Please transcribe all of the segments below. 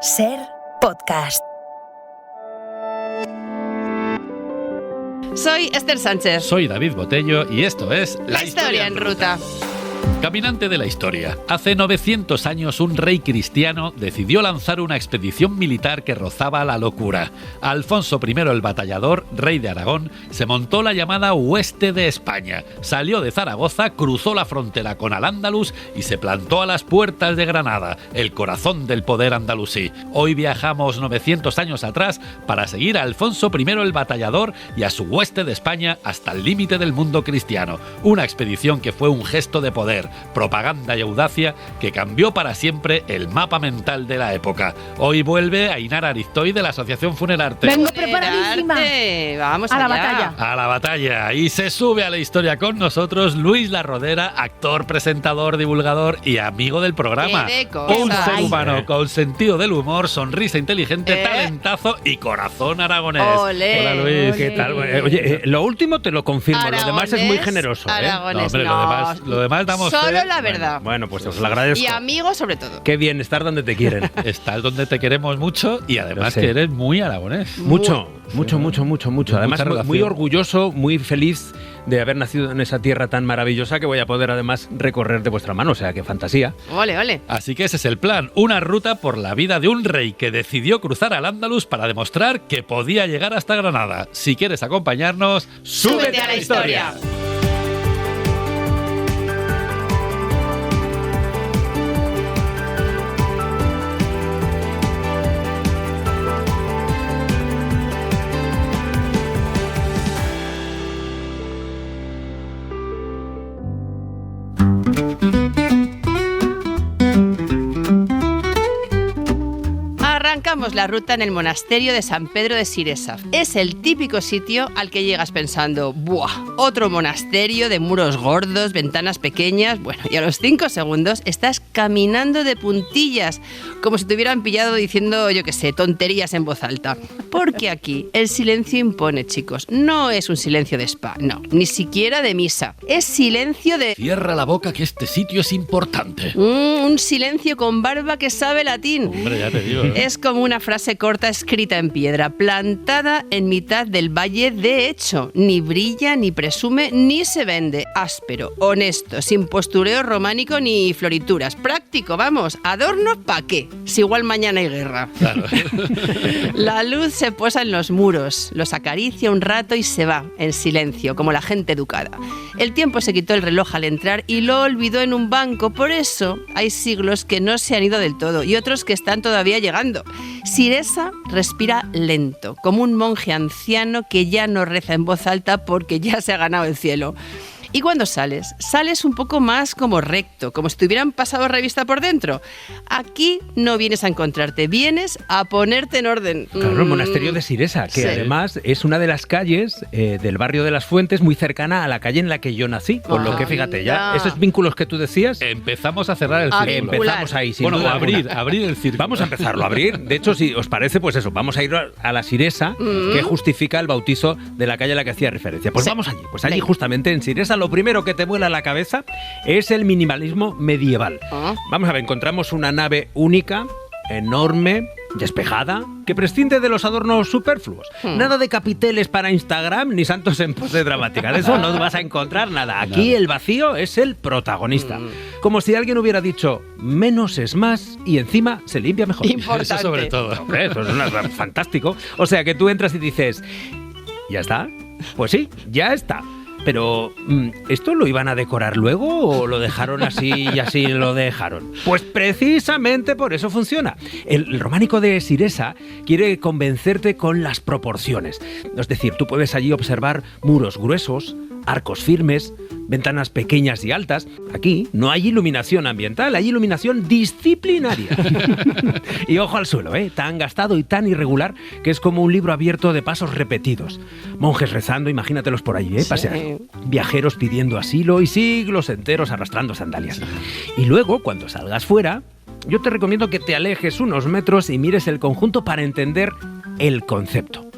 Ser podcast. Soy Esther Sánchez. Soy David Botello y esto es La Historia en Ruta. Caminante de la historia. Hace 900 años un rey cristiano decidió lanzar una expedición militar que rozaba la locura. Alfonso I el Batallador, rey de Aragón, se montó la llamada Hueste de España. Salió de Zaragoza, cruzó la frontera con Al-Ándalus y se plantó a las puertas de Granada, el corazón del poder andalusí. Hoy viajamos 900 años atrás para seguir a Alfonso I el Batallador y a su Hueste de España hasta el límite del mundo cristiano. Una expedición que fue un gesto de poder, propaganda y audacia que cambió para siempre el mapa mental de la época. Hoy vuelve Ainara Ariztoy de la Asociación Funerarte. Vengo preparadísima. Vamos a la allá. batalla. A la batalla. Y se sube a la historia con nosotros Luis La Rodera, actor, presentador, divulgador y amigo del programa. ¡Qué de cosas! Un ser humano con sentido del humor, sonrisa inteligente, talentazo y corazón aragonés. ¡Olé! Hola Luis. Olé. ¿Qué tal? Oye, lo último te lo confirmo, lo demás es muy generoso. Aragonés, No, hombre, lo demás damos solo fe. la verdad. Bueno, pues os lo agradezco. Y amigo sobre todo. Qué bien estar donde te quieren. Estás donde te queremos mucho y además Lo sé. que eres muy aragonés. Mucho. Además, Mucha muy relación. orgulloso, muy feliz de haber nacido en esa tierra tan maravillosa que voy a poder además recorrer de vuestra mano. O sea, qué fantasía. Ole, ole. Así que ese es el plan, una ruta por la vida de un rey que decidió cruzar Al-Ándalus para demostrar que podía llegar hasta Granada. Si quieres acompañarnos, ¡Súbete a la historia! Arrancamos la ruta en el monasterio de San Pedro de Siresa. Es el típico sitio al que llegas pensando, ¡buah! Otro monasterio de muros gordos, ventanas pequeñas. Bueno, y a los 5 segundos estás caminando de puntillas, como si te hubieran pillado diciendo, yo qué sé, tonterías en voz alta. Porque aquí el silencio impone, chicos. No es un silencio de spa, no, ni siquiera de misa. Es silencio de... cierra la boca que este sitio es importante. un silencio con barba que sabe latín. Hombre, ya te digo. Es como una frase corta escrita en piedra, plantada en mitad del valle. De hecho, ni brilla, ni presume, ni se vende. Áspero, honesto, sin postureo románico ni florituras. Práctico, vamos, adornos ¿pa' qué? Si igual mañana hay guerra. Claro. La luz se posa en los muros, los acaricia un rato y se va, en silencio, como la gente educada. El tiempo se quitó el reloj al entrar y lo olvidó en un banco. Por eso hay siglos que no se han ido del todo y otros que están todavía llegando. Siresa respira lento, como un monje anciano que ya no reza en voz alta porque ya se ha ganado el cielo. Y cuando sales un poco más como recto, como si te hubieran pasado revista por dentro. Aquí no vienes a encontrarte, vienes a ponerte en orden. Claro, el monasterio de Siresa, que Sí. además es una de las calles del barrio de las Fuentes, muy cercana a la calle en la que yo nací. Con lo que, fíjate, ya Anda. esos vínculos que tú decías, Empezamos a cerrar el A círculo. vincular. empezamos ahí. Sin Bueno, duda abrir alguna. el círculo. Vamos a empezarlo a abrir. De hecho, si os parece, pues eso, vamos a ir a la Siresa, que justifica el bautizo de la calle a la que hacía referencia. Pues Sí. vamos allí. Pues allí, Venga. justamente en Siresa, lo primero que te vuela a la cabeza es el minimalismo medieval. Ah. Vamos a ver, encontramos una nave única, enorme, despejada, que prescinde de los adornos superfluos. Nada de capiteles para Instagram ni santos en pose dramática. De eso no vas a encontrar nada. Aquí el vacío es el protagonista. Como si alguien hubiera dicho, menos es más y encima se limpia mejor. Importante. Eso sobre todo. Hombre, eso es fantástico. O sea, que tú entras y dices, ¿ya está? Pues sí, ya está. Pero, ¿esto lo iban a decorar luego o lo dejaron así y así lo dejaron? Pues precisamente por eso funciona. El románico de Siresa quiere convencerte con las proporciones. Es decir, tú puedes allí observar muros gruesos, arcos firmes, ventanas pequeñas y altas. Aquí no hay iluminación ambiental, hay iluminación disciplinaria. Y ojo al suelo, tan gastado y tan irregular que es como un libro abierto de pasos repetidos. Monjes rezando, imagínatelos por ahí, paseando. Viajeros pidiendo asilo y siglos enteros arrastrando sandalias. Y luego, cuando salgas fuera, yo te recomiendo que te alejes unos metros y mires el conjunto para entender el concepto.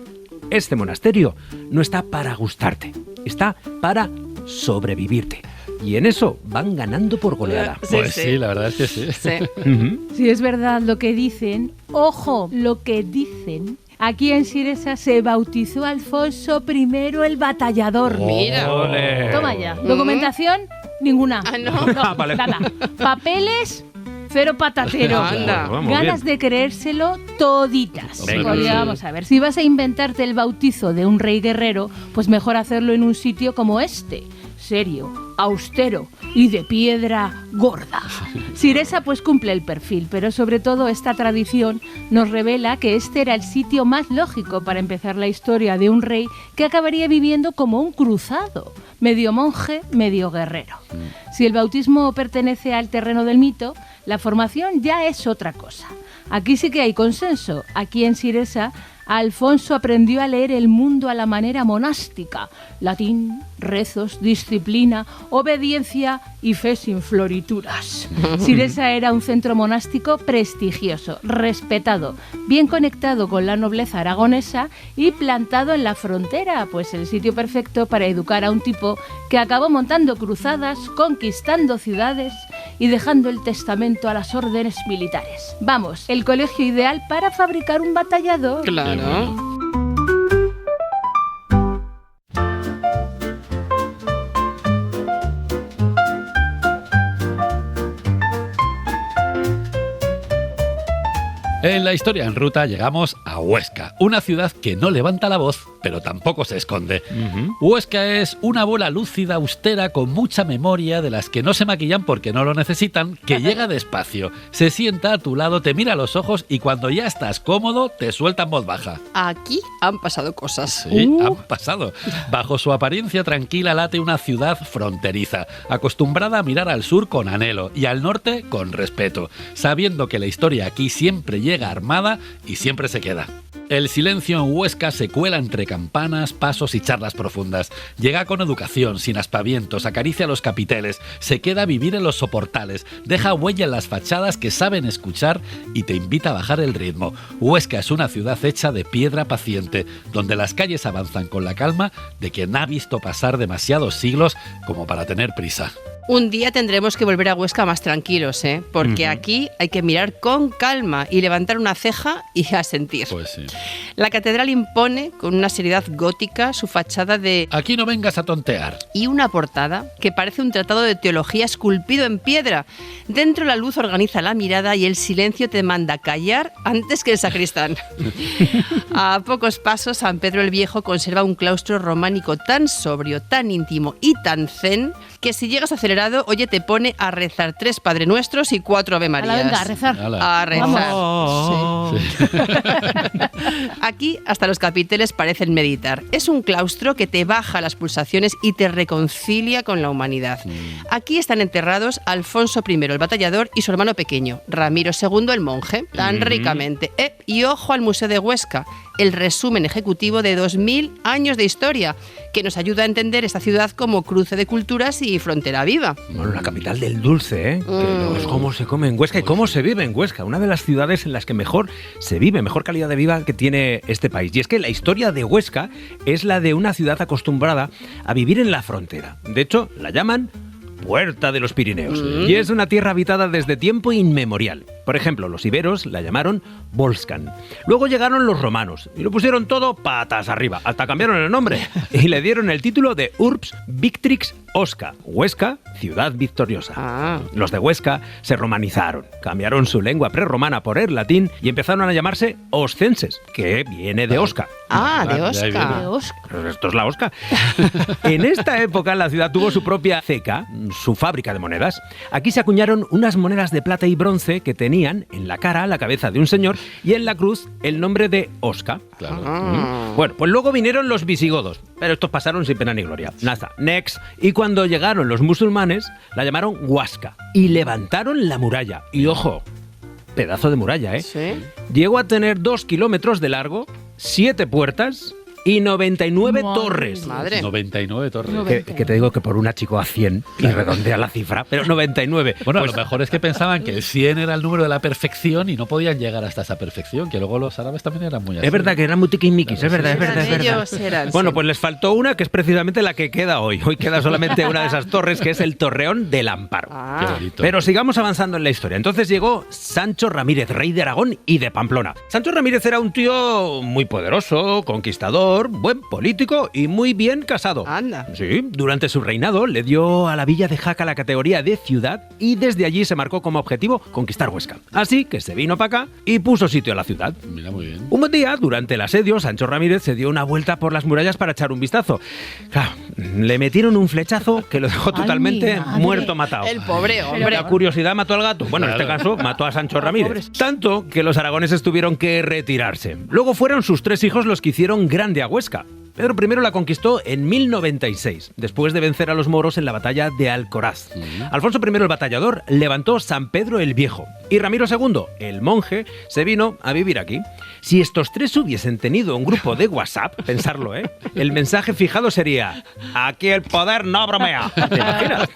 Este monasterio no está para gustarte, está para sobrevivirte. y en eso van ganando por goleada. Sí, Pues sí, la verdad es que sí. Sí. Si es verdad lo que dicen, ojo, lo que dicen. Aquí en Siresa se bautizó Alfonso I el Batallador. Mira. Ole. Toma ya. ¿Documentación? Ninguna. Ah, no. Vale. Nada. Papeles, cero patatero. Anda. Vamos, Ganas bien. de creérselo toditas. Venga, Porque sí. vamos a ver, si vas a inventarte el bautizo de un rey guerrero, pues mejor hacerlo en un sitio como este. Serio, austero y de piedra gorda. Siresa pues cumple el perfil, pero sobre todo esta tradición nos revela que este era el sitio más lógico para empezar la historia de un rey que acabaría viviendo como un cruzado, medio monje, medio guerrero. Si el bautismo pertenece al terreno del mito, la formación ya es otra cosa. Aquí sí que hay consenso. Aquí en Siresa, Alfonso aprendió a leer el mundo a la manera monástica. Latín, rezos, disciplina, obediencia y fe sin florituras. Siresa era un centro monástico prestigioso, respetado, bien conectado con la nobleza aragonesa y plantado en la frontera, pues el sitio perfecto para educar a un tipo que acabó montando cruzadas, conquistando ciudades y dejando el testamento a las órdenes militares. Vamos, el colegio ideal para fabricar un batallador. Claro. En la historia en ruta llegamos a Huesca, una ciudad que no levanta la voz, pero tampoco se esconde. Huesca es una abuela lúcida, austera, con mucha memoria, de las que no se maquillan porque no lo necesitan, que llega despacio, se sienta a tu lado, te mira a los ojos y cuando ya estás cómodo, te suelta en voz baja. Aquí han pasado cosas. Sí, han pasado. Bajo su apariencia tranquila late una ciudad fronteriza, acostumbrada a mirar al sur con anhelo y al norte con respeto, sabiendo que la historia aquí siempre llega armada y siempre se queda. El silencio en Huesca se cuela entre campanas, pasos y charlas profundas. Llega con educación, sin aspavientos, acaricia los capiteles, se queda a vivir en los soportales, deja huella en las fachadas que saben escuchar y te invita a bajar el ritmo. Huesca es una ciudad hecha de piedra paciente, donde las calles avanzan con la calma de quien ha visto pasar demasiados siglos como para tener prisa. Un día tendremos que volver a Huesca más tranquilos, ¿eh? Porque aquí hay que mirar con calma y levantar una ceja y asentir. Pues sí. La catedral impone, con una seriedad gótica, su fachada de... Aquí no vengas a tontear. y una portada que parece un tratado de teología esculpido en piedra. Dentro la luz organiza la mirada y el silencio te manda callar antes que el sacristán. A pocos pasos, San Pedro el Viejo conserva un claustro románico tan sobrio, tan íntimo y tan zen que si llegas acelerado, oye, te pone a rezar 3 Padre Nuestros y 4 Ave Marías. Ala, venga, a rezar. Ala. A rezar. Vamos. Sí. Aquí hasta los capiteles parecen meditar. Es un claustro que te baja las pulsaciones y te reconcilia con la humanidad. Aquí están enterrados Alfonso I el Batallador y su hermano pequeño, Ramiro II el Monje, tan ricamente. Y ojo al Museo de Huesca, el resumen ejecutivo de 2000 años de historia, que nos ayuda a entender esta ciudad como cruce de culturas y frontera viva. Bueno, la capital del dulce, ¿eh? Cómo se come en Huesca y cómo se vive en Huesca. Una de las ciudades en las que mejor se vive, mejor calidad de vida que tiene este país. Y es que la historia de Huesca es la de una ciudad acostumbrada a vivir en la frontera. De hecho, la llaman Puerta de los Pirineos. Y es una tierra habitada desde tiempo inmemorial. Por ejemplo, los iberos la llamaron Volscan. Luego llegaron los romanos y lo pusieron todo patas arriba. Hasta cambiaron el nombre y le dieron el título de Urbs Victrix Osca. Huesca, ciudad victoriosa. Ah. Los de Huesca se romanizaron, cambiaron su lengua prerromana por el latín y empezaron a llamarse oscenses, que viene de Osca. Ah, de de ahí Oscar. viene. De Oscar. Pero esto es la Osca. En esta época la ciudad tuvo su propia ceca, su fábrica de monedas. Aquí se acuñaron unas monedas de plata y bronce que tenían en la cara la cabeza de un señor y en la cruz el nombre de Osca. Claro. Bueno, pues luego vinieron los visigodos, pero estos pasaron sin pena ni gloria. Nada, next. Y cuando llegaron los musulmanes, la llamaron Huasca y levantaron la muralla. Y ojo, pedazo de muralla, ¿eh? Sí. Llegó a tener 2 kilómetros de largo, 7 puertas y 99 Madre torres. Madre. 99 torres. Que te digo que por una chico a 100 y redondea la cifra, pero 99. Bueno, Pues, lo mejor es que pensaban que el 100 era el número de la perfección y no podían llegar hasta esa perfección, que luego los árabes también eran muy así. es verdad que eran muy tiquismiquis, es verdad, es verdad, es verdad. Ellos eran, Bueno, sí. pues les faltó una que es precisamente la que queda hoy. Hoy queda solamente una de esas torres, que es el Torreón del Amparo. Ah. Qué bonito. Pero sigamos avanzando en la historia. Entonces llegó Sancho Ramírez, rey de Aragón y de Pamplona. Sancho Ramírez era un tío muy poderoso, conquistador, buen político y muy bien casado. Anda. Sí, durante su reinado le dio a la villa de Jaca la categoría de ciudad y desde allí se marcó como objetivo conquistar Huesca. Así que se vino para acá y puso sitio a la ciudad. Mira, muy bien. Un buen día, durante el asedio, Sancho Ramírez se dio una vuelta por las murallas para echar un vistazo. Claro, le metieron un flechazo que lo dejó Ay, totalmente mi madre. muerto, matado. El pobre hombre. La curiosidad mató al gato. Bueno, en Claro. este caso mató a Sancho Ramírez. Tanto que los aragoneses tuvieron que retirarse. Luego fueron sus 3 hijos los que hicieron grande a Huesca. Pedro I la conquistó en 1096, después de vencer a los moros en la batalla de Alcoraz. Alfonso I el Batallador levantó San Pedro el Viejo. Y Ramiro II, el monje, se vino a vivir aquí. Si estos 3 hubiesen tenido un grupo de WhatsApp, pensarlo, el mensaje fijado sería: aquí el poder no bromea. ¿Te imaginas?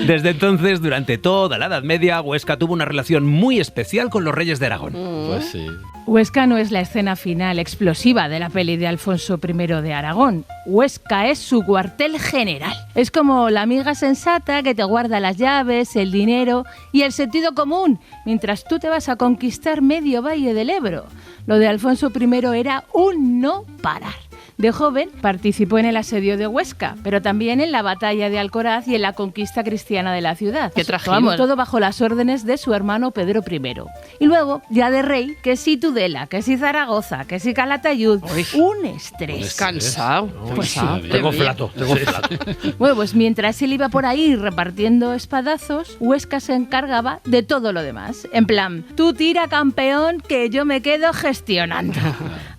Desde entonces, durante toda la Edad Media, Huesca tuvo una relación muy especial con los reyes de Aragón. Pues sí. Huesca no es la escena final explosiva de la peli de Alfonso I de Aragón. Huesca es su cuartel general. Es como la amiga sensata que te guarda las llaves, el dinero y el sentido común, mientras tú te vas a conquistar medio valle del Ebro. Lo de Alfonso I era un no parar. De joven participó en el asedio de Huesca, pero también en la batalla de Alcoraz y en la conquista cristiana de la ciudad. ¡Qué trajín! Vamos, todo bajo las órdenes de su hermano Pedro I. Y luego, ya de rey, que si Tudela, que si Zaragoza, que si Calatayud. Un estrés. Cansado. Pues sí. madre Tengo mía. flato, tengo flato. Bueno, pues mientras él iba por ahí repartiendo espadazos, Huesca se encargaba de todo lo demás. En plan, tú tira, campeón, que yo me quedo gestionando.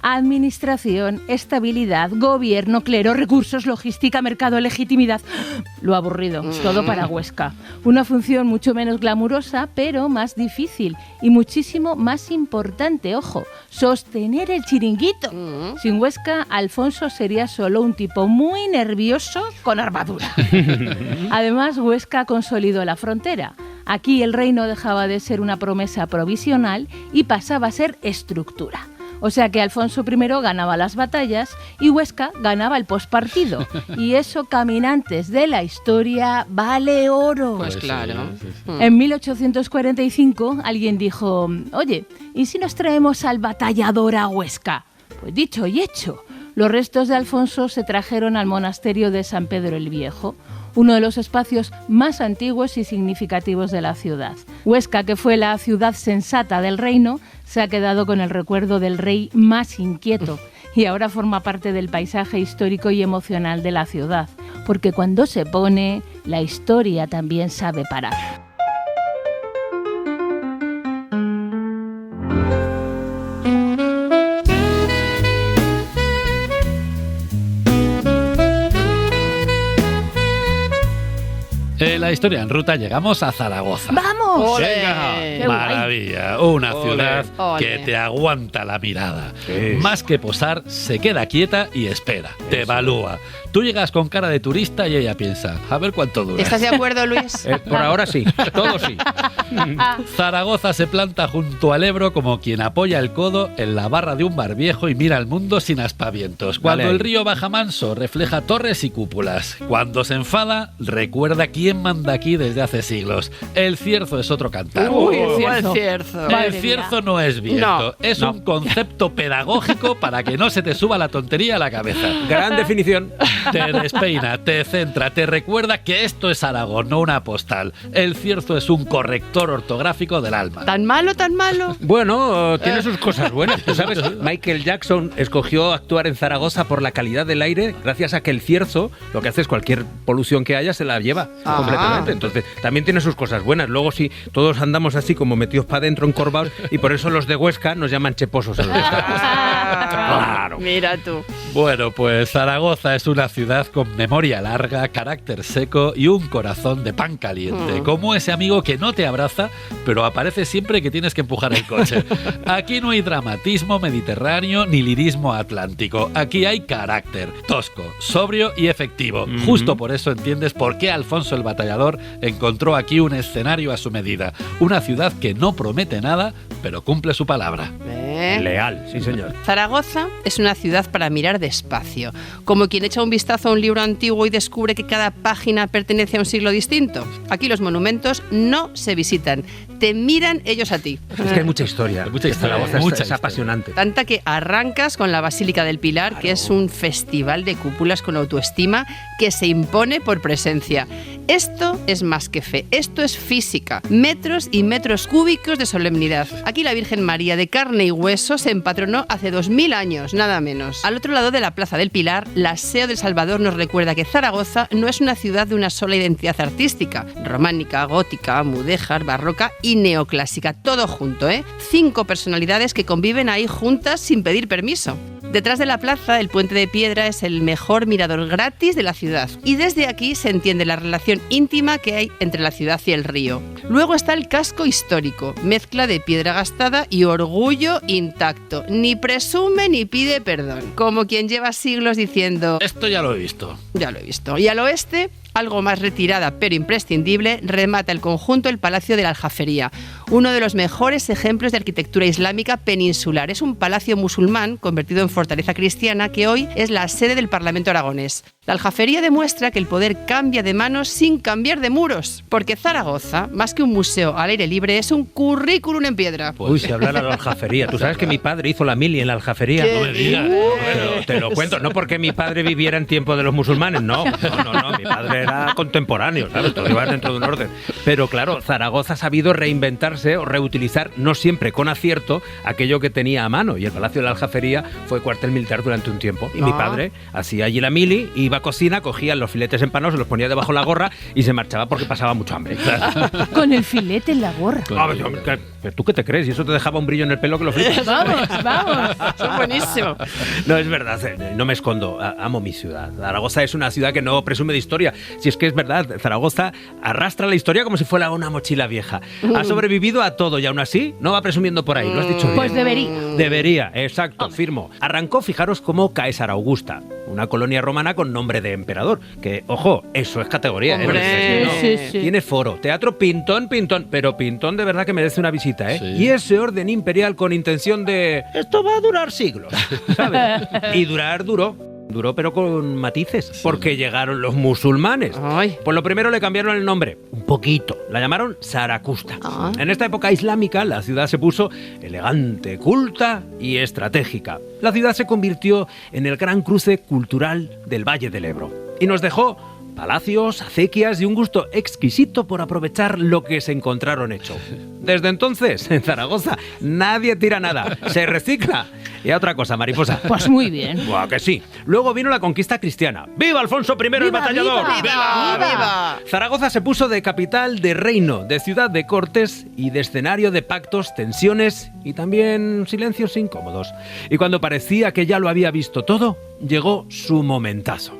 Administración, estabilidad, gobierno, clero, recursos, logística, mercado, legitimidad. Lo aburrido, todo para Huesca. Una función mucho menos glamurosa, pero más difícil y muchísimo más importante, ojo, sostener el chiringuito. Sin Huesca, Alfonso sería solo un tipo muy nervioso con armadura. Además, Huesca consolidó la frontera. Aquí el reino dejaba de ser una promesa provisional y pasaba a ser estructura. O sea que Alfonso I ganaba las batallas y Huesca ganaba el postpartido. Y eso, caminantes de la historia, vale oro. Pues claro. Sí. En 1845 alguien dijo: oye, ¿y si nos traemos al batallador a Huesca? Pues dicho y hecho. Los restos de Alfonso se trajeron al monasterio de San Pedro el Viejo, uno de los espacios más antiguos y significativos de la ciudad. Huesca, que fue la ciudad sensata del reino, se ha quedado con el recuerdo del rey más inquieto y ahora forma parte del paisaje histórico y emocional de la ciudad, porque cuando se pone, la historia también sabe parar. En la historia en ruta llegamos a Zaragoza. ¡Vamos! ¡Ole! Venga, ¡Qué guay! maravilla, una Ole. ciudad Ole. que te aguanta la mirada. Sí. Más que posar, se queda quieta y espera, te evalúa. Tú llegas con cara de turista y ella piensa, a ver cuánto dura. ¿Estás de acuerdo, Luis? Por ahora sí, todo sí. Zaragoza se planta junto al Ebro como quien apoya el codo en la barra de un bar viejo y mira al mundo sin aspavientos. Cuando Dale el ahí. río baja manso, refleja torres y cúpulas. Cuando se enfada, recuerda quién manda aquí desde hace siglos. El cierzo es otro cantar. Uy, el el cierzo. cierzo. Madre El cierzo mía. no es viento, No, es no. un concepto pedagógico para que no se te suba la tontería a la cabeza. Gran definición. Te despeina, te centra, te recuerda que esto es Aragón, no una postal. El cierzo es un corrector ortográfico del alma. ¿Tan malo, tan malo? Bueno, tiene sus cosas buenas. ¿Tú sabes? Michael Jackson escogió actuar en Zaragoza por la calidad del aire, gracias a que el cierzo, lo que hace es cualquier polución que haya, se la lleva Ah. completamente. Entonces, también tiene sus cosas buenas. Luego sí, todos andamos así como metidos para adentro, encorvados, y por eso los de Huesca nos llaman cheposos a los huescanos. Claro. Mira tú. Bueno, pues Zaragoza es una ciudad con memoria larga, carácter seco y un corazón de pan caliente. Como ese amigo que no te abraza, pero aparece siempre que tienes que empujar el coche. Aquí no hay dramatismo mediterráneo ni lirismo atlántico. Aquí hay carácter, tosco, sobrio y efectivo. Justo por eso entiendes por qué Alfonso el Batallador encontró aquí un escenario a su medida. Una ciudad que no promete nada, pero cumple su palabra. Leal, sí señor. Zaragoza es una ciudad para mirar despacio, como quien echa un vistazo a un libro antiguo y descubre que cada página pertenece a un siglo distinto. Aquí los monumentos no se visitan, te miran ellos a ti. Es que hay mucha historia. Mucha historia, Zaragoza mucha es historia. apasionante. Tanta que arrancas con la Basílica del Pilar, que es un festival de cúpulas con autoestima que se impone por presencia. Esto es más que fe, esto es física. Metros y metros cúbicos de solemnidad. Aquí la Virgen María de carne y hueso se empatronó hace 2000 años, nada menos. Al otro lado de la Plaza del Pilar, la SEO del Salvador nos recuerda que Zaragoza no es una ciudad de una sola identidad artística. Románica, gótica, mudéjar, barroca y neoclásica. Todo junto, 5 personalidades que conviven ahí juntas sin pedir permiso. Detrás de la plaza, el Puente de Piedra es el mejor mirador gratis de la ciudad. Y desde aquí se entiende la relación íntima que hay entre la ciudad y el río. Luego está el casco histórico, mezcla de piedra gastada y orgullo intacto. Ni presume ni pide perdón. Como quien lleva siglos diciendo... Esto ya lo he visto. Ya lo he visto. Y al oeste... algo más retirada pero imprescindible, remata el conjunto el Palacio de la Aljafería, uno de los mejores ejemplos de arquitectura islámica peninsular. Es un palacio musulmán convertido en fortaleza cristiana que hoy es la sede del Parlamento aragonés. La Aljafería demuestra que el poder cambia de manos sin cambiar de muros, porque Zaragoza, más que un museo al aire libre, es un currículum en piedra. Uy, si hablara de la Aljafería. Tú sabes que mi padre hizo la mili en la Aljafería. ¿Qué? No me digas. Bueno, te lo cuento, no porque mi padre viviera en tiempo de los musulmanes, no, mi padre era contemporáneo, ¿sabes? Todo iba dentro de un orden. Pero claro, Zaragoza ha sabido reinventarse o reutilizar, no siempre con acierto, aquello que tenía a mano. Y el Palacio de la Aljafería fue cuartel militar durante un tiempo. Y mi padre hacía allí la mili, iba a cocina, cogía los filetes empanados, se los ponía debajo de la gorra y se marchaba porque pasaba mucho hambre. Con el filete en la gorra. ¿Tú qué te crees? Y eso te dejaba un brillo en el pelo que lo flipas. Vamos. Es buenísimo. No, es verdad, no me escondo, amo mi ciudad. Zaragoza es una ciudad que no presume de historia. Si es que es verdad, Zaragoza arrastra la historia como si fuera una mochila vieja. Ha sobrevivido a todo y aún así no va presumiendo por ahí, lo has dicho bien. Pues debería. Debería, exacto, firmo. Arrancó, fijaros, como Caesar Augusta, una colonia romana con nombre de emperador. Que, ojo, eso es categoría. Hombre. Sí. Tiene foro, teatro pintón, pero pintón de verdad que merece una visita, ¿eh? Sí. Y ese orden imperial con intención de... Esto va a durar siglos, ¿sabes? Y duró pero con matices, porque llegaron los musulmanes. Ay. Pues lo primero le cambiaron el nombre, un poquito. La llamaron Zaracusta. Ah. En esta época islámica, la ciudad se puso elegante, culta y estratégica. La ciudad se convirtió en el gran cruce cultural del Valle del Ebro. Y nos dejó palacios, acequias y un gusto exquisito por aprovechar lo que se encontraron hecho. Desde entonces, en Zaragoza, nadie tira nada, se recicla. Y a otra cosa, mariposa. Pues muy bien. Buah, que sí. Luego vino la conquista cristiana. ¡Viva Alfonso I el Batallador! ¡Viva! ¡Viva! Zaragoza se puso de capital de reino, de ciudad de cortes y de escenario de pactos, tensiones y también silencios incómodos. Y cuando parecía que ya lo había visto todo, llegó su momentazo.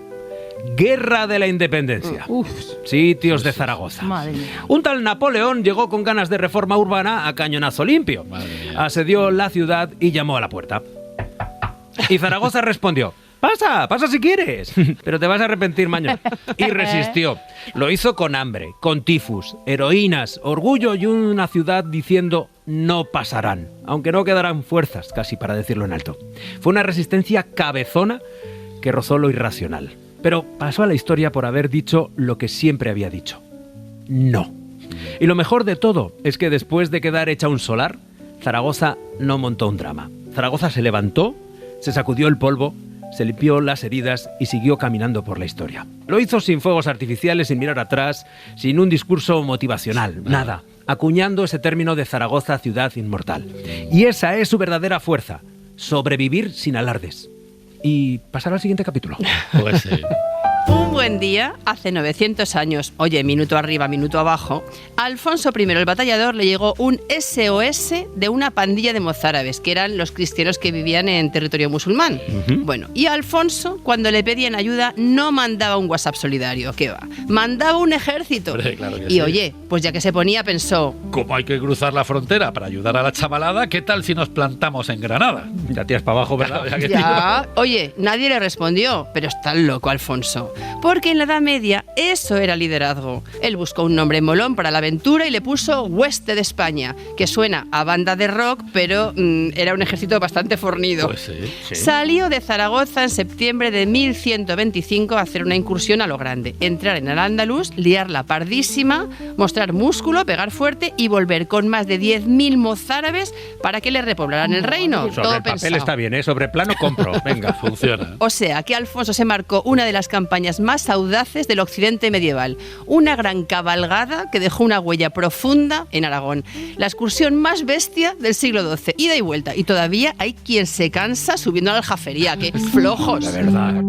Guerra de la Independencia. Uf, Sitios de Zaragoza. madre mía. Un tal Napoleón llegó con ganas de reforma urbana a cañonazo limpio. Madre mía. Asedió la ciudad y llamó a la puerta. Y Zaragoza respondió: pasa si quieres, pero te vas a arrepentir mañana. Y resistió. Lo hizo con hambre, con tifus, heroínas, orgullo y una ciudad diciendo: no pasarán, aunque no quedarán fuerzas, casi para decirlo en alto. Fue una resistencia cabezona que rozó lo irracional. Pero pasó a la historia por haber dicho lo que siempre había dicho: no. Y lo mejor de todo es que después de quedar hecha un solar, Zaragoza no montó un drama. Zaragoza se levantó, se sacudió el polvo, se limpió las heridas y siguió caminando por la historia. Lo hizo sin fuegos artificiales, sin mirar atrás, sin un discurso motivacional, nada. Acuñando ese término de Zaragoza, ciudad inmortal. Y esa es su verdadera fuerza: sobrevivir sin alardes. Y pasar al siguiente capítulo. Pues sí. Un buen día, hace 900 años, oye, minuto arriba, minuto abajo, a Alfonso I el Batallador le llegó un SOS de una pandilla de mozárabes, que eran los cristianos que vivían en territorio musulmán. Bueno, y a Alfonso, cuando le pedían ayuda, no mandaba un WhatsApp solidario, ¿qué va? Mandaba un ejército. Hombre, claro que y sí. oye, pues ya que se ponía, pensó... Como hay que cruzar la frontera para ayudar a la chavalada, ¿qué tal si nos plantamos en Granada? Ya tiras para abajo, ¿verdad? Claro, ya que Ya, oye, nadie le respondió, pero está loco Alfonso, porque en la Edad Media eso era liderazgo. Él buscó un nombre molón para la aventura y le puso Hueste de España, que suena a banda de rock, pero era un ejército bastante fornido. Pues sí. Salió de Zaragoza en septiembre de 1125 a hacer una incursión a lo grande, entrar en Al-Ándalus, liarla pardísima, mostrar músculo, pegar fuerte y volver con más de 10.000 mozárabes para que le repoblaran el reino. Sobre Todo el papel pensado. está bien, ¿eh? Sobre plano compro. Venga. Funciona. O sea, que Alfonso se marcó una de las campañas más audaces del occidente medieval. Una gran cabalgada que dejó una huella profunda en Aragón. La excursión más bestia del siglo XII. Ida y vuelta. Y todavía hay quien se cansa subiendo a la aljafería. ¡Qué flojos! De verdad.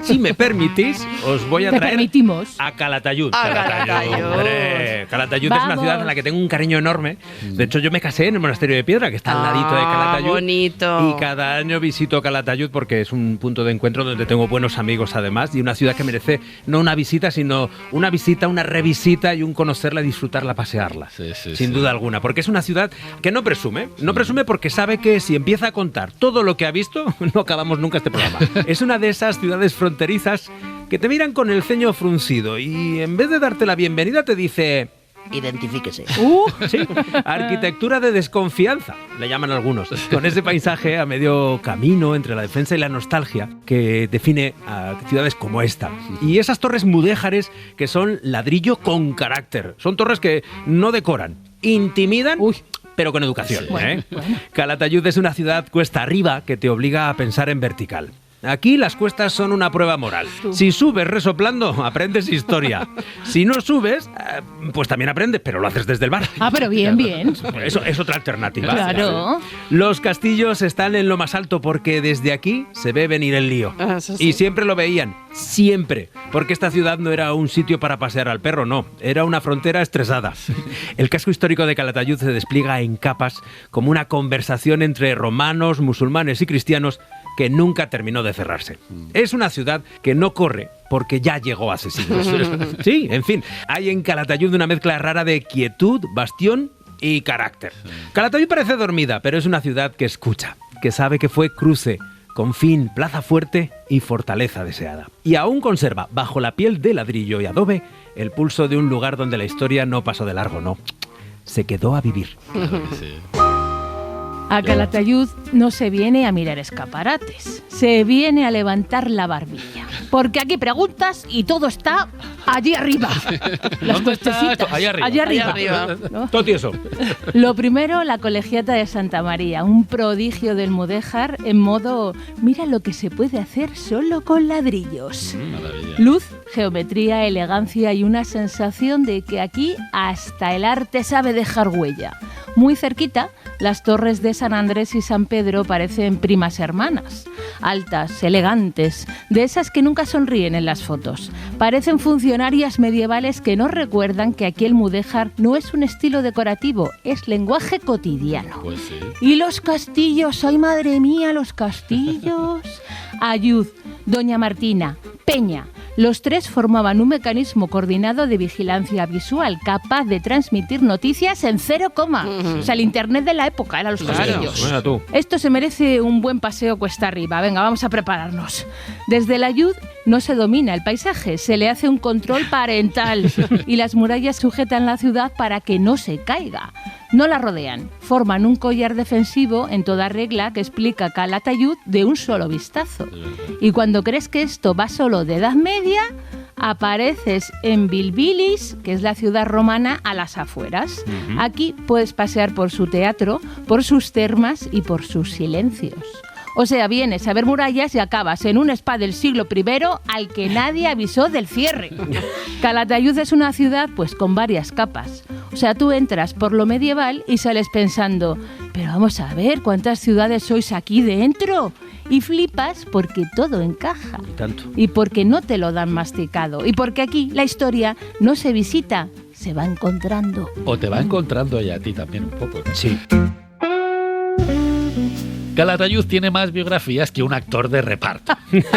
Si me permitís, os voy a Te traer permitimos. a Calatayud. A Calatayud. Hombre, Calatayud es una Vamos. ciudad en la que tengo un cariño enorme. De hecho, yo me casé en el monasterio de Piedra, que está al ladito de Calatayud. Bonito. Y cada año visito Calatayud porque es un punto de encuentro donde tengo buenos amigos además, y una ciudad que merece no una visita, sino una visita, una revisita y un conocerla, disfrutarla, pasearla. Sí, Sin duda alguna, porque es una ciudad que no presume porque sabe que si empieza a contar todo lo que ha visto, no acabamos nunca este programa. Es una de esas ciudades fronterizas que te miran con el ceño fruncido y en vez de darte la bienvenida te dice... Identifíquese. Sí, arquitectura de desconfianza, le llaman algunos, con ese paisaje a medio camino entre la defensa y la nostalgia que define a ciudades como esta. Y esas torres mudéjares que son ladrillo con carácter. Son torres que no decoran, intimidan, pero con educación. Bueno. Calatayud es una ciudad cuesta arriba que te obliga a pensar en vertical. Aquí las cuestas son una prueba moral. Si subes resoplando, aprendes historia. Si no subes, pues también aprendes, pero lo haces desde el bar. Ah, pero bien. Eso es otra alternativa. Claro. Los castillos están en lo más alto porque desde aquí se ve venir el lío. Eso sí. Y siempre lo veían, siempre. Porque esta ciudad no era un sitio para pasear al perro, no. Era una frontera estresada. El casco histórico de Calatayud se despliega en capas como una conversación entre romanos, musulmanes y cristianos que nunca terminó de cerrarse. Es una ciudad que no corre porque ya llegó hace siglos. Sí, en fin, hay en Calatayud una mezcla rara de quietud, bastión y carácter. Calatayud parece dormida, pero es una ciudad que escucha, que sabe que fue cruce, confín, plaza fuerte y fortaleza deseada. Y aún conserva, bajo la piel de ladrillo y adobe, el pulso de un lugar donde la historia no pasó de largo, no. Se quedó a vivir. Claro que sí. A Calatayud no se viene a mirar escaparates, se viene a levantar la barbilla. Porque aquí preguntas y todo está allí arriba. Las ¿Dónde está cuestecitas. esto? Allí arriba. Allí arriba. Allí arriba. ¿No? Todo tieso. Lo primero, la Colegiata de Santa María, un prodigio del mudéjar en modo, mira lo que se puede hacer solo con ladrillos. Maravilla. Luz, geometría, elegancia y una sensación de que aquí hasta el arte sabe dejar huella. Muy cerquita, las torres de San Andrés y San Pedro parecen primas hermanas. Altas, elegantes, de esas que nunca sonríen en las fotos. Parecen funcionarias medievales que nos recuerdan que aquí el mudéjar no es un estilo decorativo, es lenguaje cotidiano. Pues sí. Y los castillos, ¡ay madre mía, los castillos! Ayud, Doña Martina, Peña. Los tres formaban un mecanismo coordinado de vigilancia visual capaz de transmitir noticias en 0, o sea, el internet de la época eran los castillos. Bueno, tú. Esto se merece un buen paseo cuesta arriba. Venga, vamos a prepararnos. Desde el Ayud no se domina el paisaje, se le hace un control parental y las murallas sujetan la ciudad para que no se caiga. No la rodean, forman un collar defensivo en toda regla que explica Calatayud de un solo vistazo. Y cuando crees que esto va solo de Edad Media, apareces en Bilbilis, que es la ciudad romana a las afueras. Aquí puedes pasear por su teatro, por sus termas y por sus silencios. O sea, vienes a ver murallas y acabas en un spa del siglo I al que nadie avisó del cierre. Calatayud es una ciudad pues con varias capas. O sea, tú entras por lo medieval y sales pensando, pero vamos a ver, ¿cuántas ciudades sois aquí dentro? Y flipas porque todo encaja. Y tanto. Y porque no te lo dan masticado. Y porque aquí la historia no se visita, se va encontrando. O te va encontrando ella a ti también un poco, ¿no? Sí. Calatayud tiene más biografías que un actor de reparto.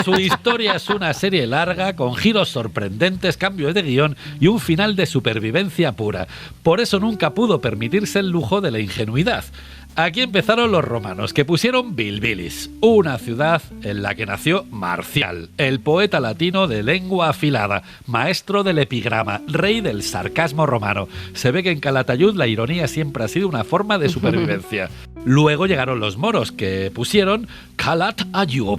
Su historia es una serie larga, con giros sorprendentes, cambios de guión y un final de supervivencia pura. Por eso nunca pudo permitirse el lujo de la ingenuidad. Aquí empezaron los romanos, que pusieron Bilbilis, una ciudad en la que nació Marcial, el poeta latino de lengua afilada, maestro del epigrama, rey del sarcasmo romano. Se ve que en Calatayud la ironía siempre ha sido una forma de supervivencia. Luego llegaron los moros, que pusieron Calatayud,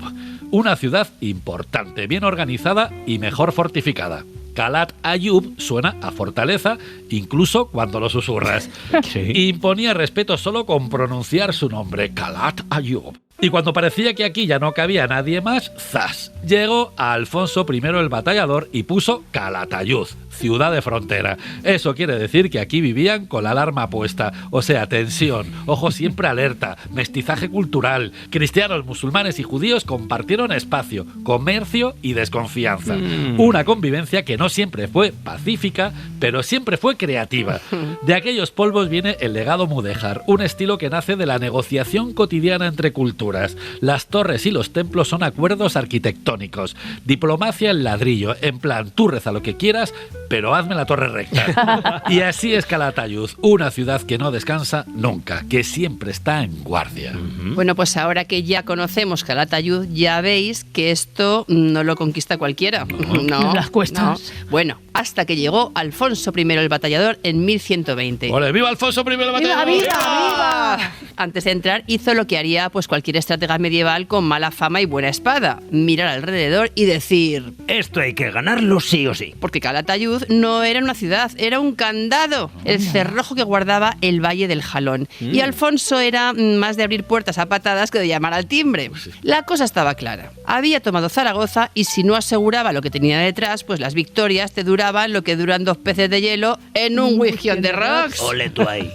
una ciudad importante, bien organizada y mejor fortificada. Calatayud suena a fortaleza, incluso cuando lo susurras. Sí. Imponía respeto solo con pronunciar su nombre, Calatayud. Y cuando parecía que aquí ya no cabía nadie más, ¡zas! Llegó a Alfonso I el Batallador y puso Calatayud, ciudad de frontera. Eso quiere decir que aquí vivían con la alarma puesta, o sea, tensión, ojo siempre alerta, mestizaje cultural. Cristianos, musulmanes y judíos compartieron espacio, comercio y desconfianza. Una convivencia que no siempre fue pacífica, pero siempre fue creativa. De aquellos polvos viene el legado mudéjar, un estilo que nace de la negociación cotidiana entre culturas. Las torres y los templos son acuerdos arquitectónicos. Diplomacia en ladrillo, en plan, tú reza lo que quieras, pero hazme la torre recta. Y así es Calatayud, una ciudad que no descansa nunca, que siempre está en guardia. Bueno, pues ahora que ya conocemos Calatayud, ya veis que esto no lo conquista cualquiera. No, Las cuestas. no. Bueno, hasta que llegó Alfonso I el Batallador en 1120. ¡Ole, viva Alfonso I el Batallador! ¡Viva, viva, viva! Antes de entrar hizo lo que haría pues cualquier estratega medieval con mala fama y buena espada, mirar alrededor y decir, Esto hay que ganarlo sí o sí. porque Calatayud no era una ciudad, era un candado, el cerrojo que guardaba el Valle del Jalón. Y Alfonso era más de abrir puertas a patadas que de llamar al timbre. La cosa estaba clara. Había tomado Zaragoza y si no aseguraba lo que tenía detrás, pues las victorias te duraban lo que duran 2 peces de hielo en un Weekend de Rocks. Ole tú ahí.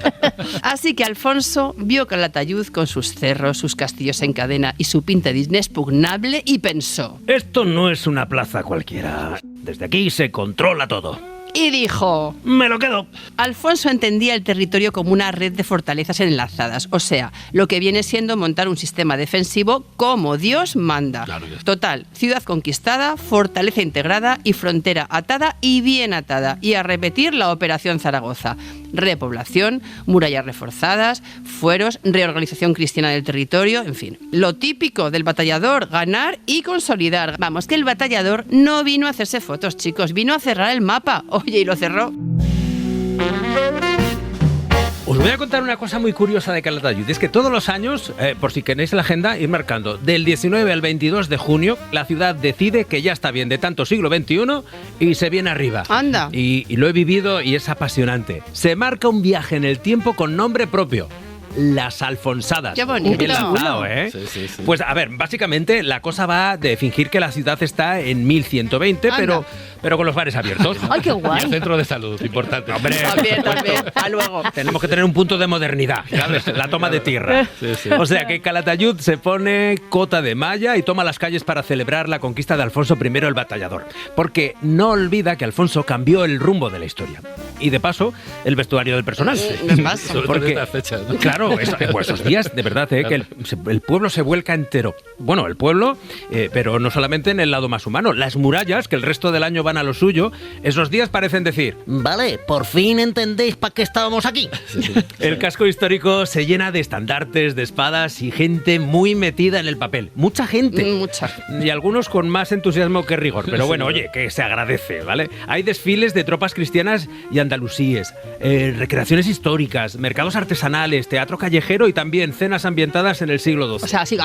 Así que Alfonso vio Calatayud con sus cerros, sus castillos en cadena y su pinta de inexpugnable y pensó, Esto no es una plaza cualquiera. Desde aquí se controla todo. y dijo, Me lo quedo. Alfonso entendía el territorio como una red de fortalezas enlazadas, o sea, lo que viene siendo montar un sistema defensivo como Dios manda. Claro, ya está. Total, ciudad conquistada, fortaleza integrada y frontera atada y bien atada. Y a repetir la Operación Zaragoza. Repoblación, murallas reforzadas, fueros, reorganización cristiana del territorio, en fin. Lo típico del batallador, ganar y consolidar. Vamos, que el batallador no vino a hacerse fotos, chicos, vino a cerrar el mapa. Oye, y lo cerró. Os voy a contar una cosa muy curiosa de Calatayud. Es que todos los años, por si queréis la agenda, ir marcando. Del 19 al 22 de junio, la ciudad decide que ya está bien de tanto siglo XXI y se viene arriba. Anda. Y lo he vivido y es apasionante. Se marca un viaje en el tiempo con nombre propio. Las Alfonsadas. ¡Qué bonito! Qué bien lanzado, ¿eh? Sí, sí, sí. Pues a ver, básicamente la cosa va de fingir que la ciudad está en 1120, Anda. pero con los bares abiertos. ¡Ay, qué Y guay! el centro de salud, importante. Hombre, También, a luego. tenemos que tener un punto de modernidad, ¿sabes? La toma de tierra. Sí, sí. O sea que Calatayud se pone cota de malla y toma las calles para celebrar la conquista de Alfonso I el Batallador. Porque no olvida que Alfonso cambió el rumbo de la historia. Y de paso, el vestuario del personal. Me pasa. Sobre todo en Porque, estas fechas, ¿no? claro, pues esos días, de verdad, que el pueblo se vuelca entero. Bueno, el pueblo, pero no solamente en el lado más humano. Las murallas, que el resto del año van a lo suyo, esos días parecen decir... Vale, por fin entendéis para qué estábamos aquí. El casco histórico se llena de estandartes, de espadas y gente muy metida en el papel. Mucha gente. Mucha. Y algunos con más entusiasmo que rigor. Pero bueno, oye, que se agradece, ¿vale? Hay desfiles de tropas cristianas y andalusíes, recreaciones históricas, mercados artesanales, teatro teatro callejero y también cenas ambientadas en el siglo XII. O sea, así,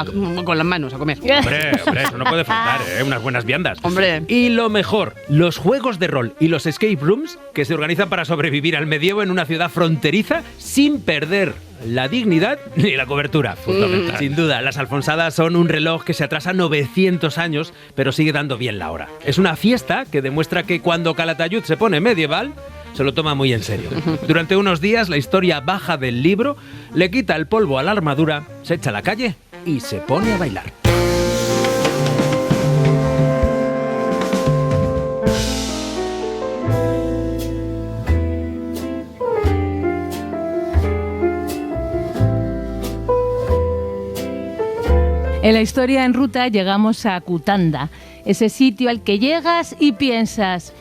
con las manos a comer. Hombre, eso no puede faltar, unas buenas viandas. Hombre. Y lo mejor, los juegos de rol y los escape rooms que se organizan para sobrevivir al medievo en una ciudad fronteriza sin perder la dignidad ni la cobertura. Fundamental. Sin duda, las Alfonsadas son un reloj que se atrasa 900 años, pero sigue dando bien la hora. Es una fiesta que demuestra que cuando Calatayud se pone medieval, se lo toma muy en serio. Durante unos días, la historia baja del libro, le quita el polvo a la armadura, se echa a la calle y se pone a bailar. En la historia en ruta llegamos a Cutanda, ese sitio al que llegas y piensas,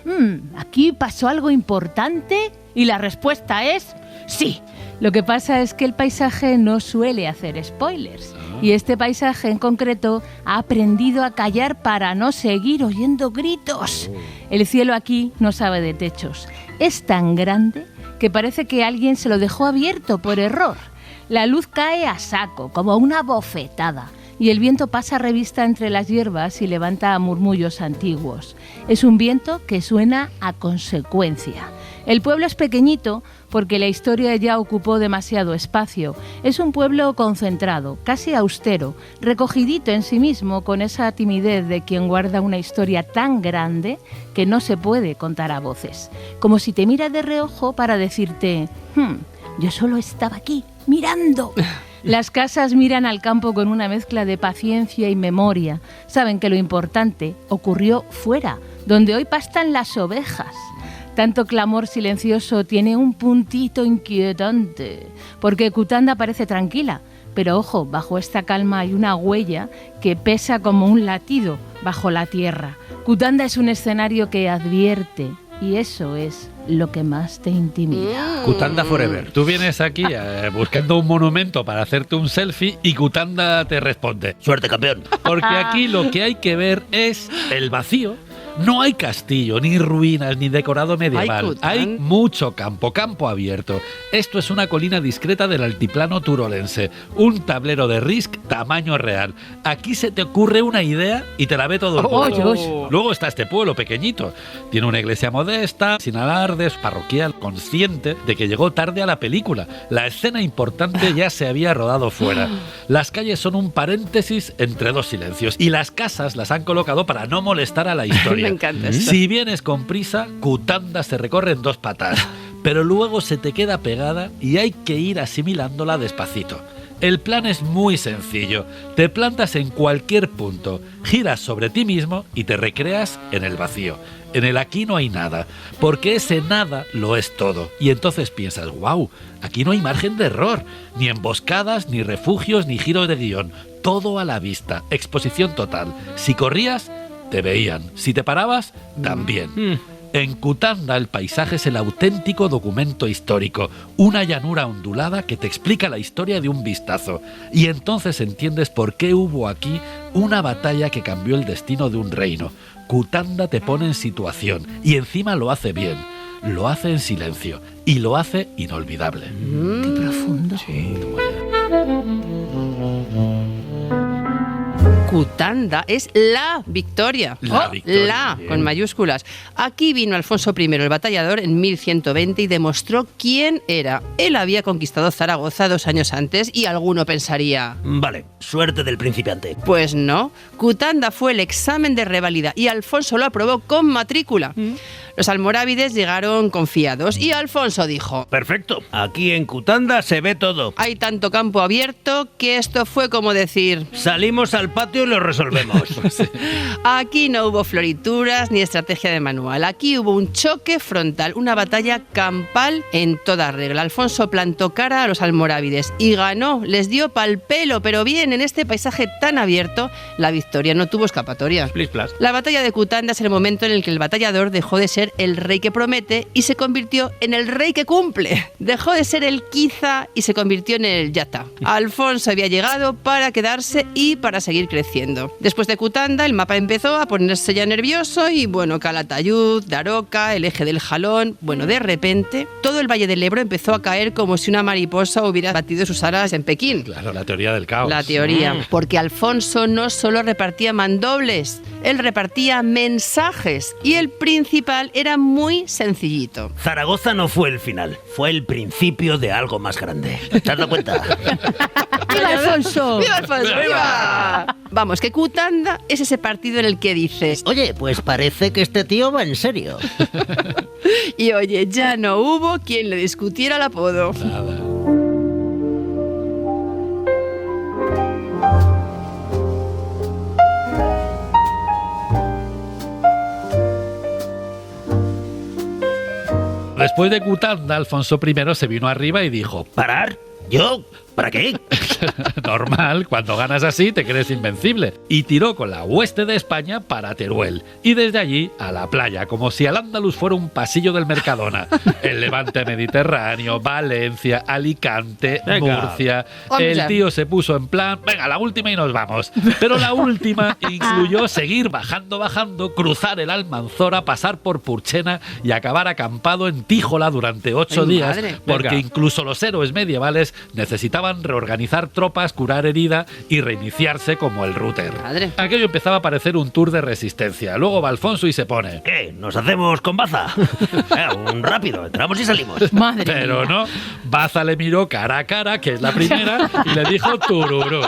¿aquí pasó algo importante? Y la respuesta es sí. Lo que pasa es que el paisaje no suele hacer spoilers. Y este paisaje en concreto ha aprendido a callar para no seguir oyendo gritos. El cielo aquí no sabe de techos. Es tan grande que parece que alguien se lo dejó abierto por error. La luz cae a saco, como una bofetada. Y el viento pasa revista entre las hierbas y levanta murmullos antiguos. Es un viento que suena a consecuencia. El pueblo es pequeñito porque la historia ya ocupó demasiado espacio. Es un pueblo concentrado, casi austero, recogidito en sí mismo, con esa timidez de quien guarda una historia tan grande que no se puede contar a voces. Como si te mira de reojo para decirte, yo solo estaba aquí, mirando. Las casas miran al campo con una mezcla de paciencia y memoria. Saben que lo importante ocurrió fuera, donde hoy pastan las ovejas. Tanto clamor silencioso tiene un puntito inquietante, porque Cutanda parece tranquila, pero ojo, bajo esta calma hay una huella que pesa como un latido bajo la tierra. Cutanda es un escenario que advierte, y eso es lo que más te intimida. Cutanda forever. Tú vienes aquí buscando un monumento para hacerte un selfie y Cutanda te responde: Suerte, campeón. porque aquí lo que hay que ver es el vacío. No hay castillo, ni ruinas, ni decorado medieval. Hay mucho campo, campo abierto. Esto es una colina discreta del altiplano turolense. Un tablero de Risk tamaño real. Aquí se te ocurre una idea y te la ve todo el mundo. Luego está este pueblo pequeñito. Tiene una iglesia modesta, sin alardes, parroquial, consciente de que llegó tarde a la película. La escena importante ya se había rodado fuera. Las calles son un paréntesis entre dos silencios y las casas las han colocado para no molestar a la historia. Me encanta esto. Si vienes con prisa, Cutanda se recorre en 2 patas, pero luego se te queda pegada y hay que ir asimilándola despacito. El plan es muy sencillo. Te plantas en cualquier punto, giras sobre ti mismo y te recreas en el vacío. En el aquí no hay nada, porque ese nada lo es todo. Y entonces piensas, wow, aquí no hay margen de error, ni emboscadas, ni refugios, ni giros de guión. Todo a la vista, exposición total. Si corrías, te veían. Si te parabas, también. En Cutanda el paisaje es el auténtico documento histórico, una llanura ondulada que te explica la historia de un vistazo. Y entonces entiendes por qué hubo aquí una batalla que cambió el destino de un reino. Cutanda te pone en situación y encima lo hace bien. Lo hace en silencio y lo hace inolvidable. Qué profundo. Sí, Cutanda es la victoria. La victoria, La, bien. con mayúsculas. Aquí vino Alfonso I el batallador en 1120 y demostró quién era. Él había conquistado Zaragoza 2 años antes y alguno pensaría... Vale, suerte del principiante. Pues no. Cutanda fue el examen de reválida y Alfonso lo aprobó con matrícula. Los almorávides llegaron confiados y Alfonso dijo... Perfecto. Aquí en Cutanda se ve todo. Hay tanto campo abierto que esto fue como decir... Salimos al patio y lo resolvemos. Aquí no hubo florituras ni estrategia de manual. Aquí hubo un choque frontal, una batalla campal en toda regla. Alfonso plantó cara a los almorávides y ganó. Les dio pal pelo, pero bien, en este paisaje tan abierto, la victoria no tuvo escapatoria. Plis, plas. La batalla de Cutanda es el momento en el que el batallador dejó de ser ser el rey que promete y se convirtió en el rey que cumple. Dejó de ser el quizá y se convirtió en el ya está. Alfonso había llegado para quedarse y para seguir creciendo. Después de Cutanda, el mapa empezó a ponerse ya nervioso y bueno, Calatayud, Daroca, el eje del Jalón. Bueno, de repente, todo el Valle del Ebro empezó a caer como si una mariposa hubiera batido sus alas en Pekín. Claro, la teoría del caos. La teoría. Porque Alfonso no solo repartía mandobles, él repartía mensajes y el principal era muy sencillito. Zaragoza no fue el final, fue el principio de algo más grande. ¿Te has dado cuenta? ¡Viva Alfonso! ¡Viva Alfonso! ¡Viva! Vamos, que Cutanda es ese partido en el que dices, Oye, pues parece que este tío va en serio. y oye, ya no hubo quien le discutiera el apodo. Nada. Después de Cutanda, Alfonso I se vino arriba y dijo: ¿Parar? ¿Yo? ¿Para qué? normal, cuando ganas así te crees invencible. Y tiró con la hueste de España para Teruel. Y desde allí a la playa, como si Al-Ándalus fuera un pasillo del Mercadona. El Levante Mediterráneo, Valencia, Alicante, Venga. Murcia. Hombre. El tío se puso en plan, venga, la última y nos vamos. Pero la última incluyó seguir bajando, cruzar el Almanzora, pasar por Purchena y acabar acampado en Tíjola durante 8 Ay, días. madre. Porque Venga. incluso los héroes medievales necesitaban reorganizar tropas, curar herida y reiniciarse como el router. Madre. Aquello empezaba a parecer un tour de resistencia. Luego va Alfonso y se pone. ¿Qué? ¿Nos hacemos con Baza? Un rápido, entramos y salimos. Madre Pero mía. no, Baza le miró cara a cara, que es la primera, y le dijo tururú.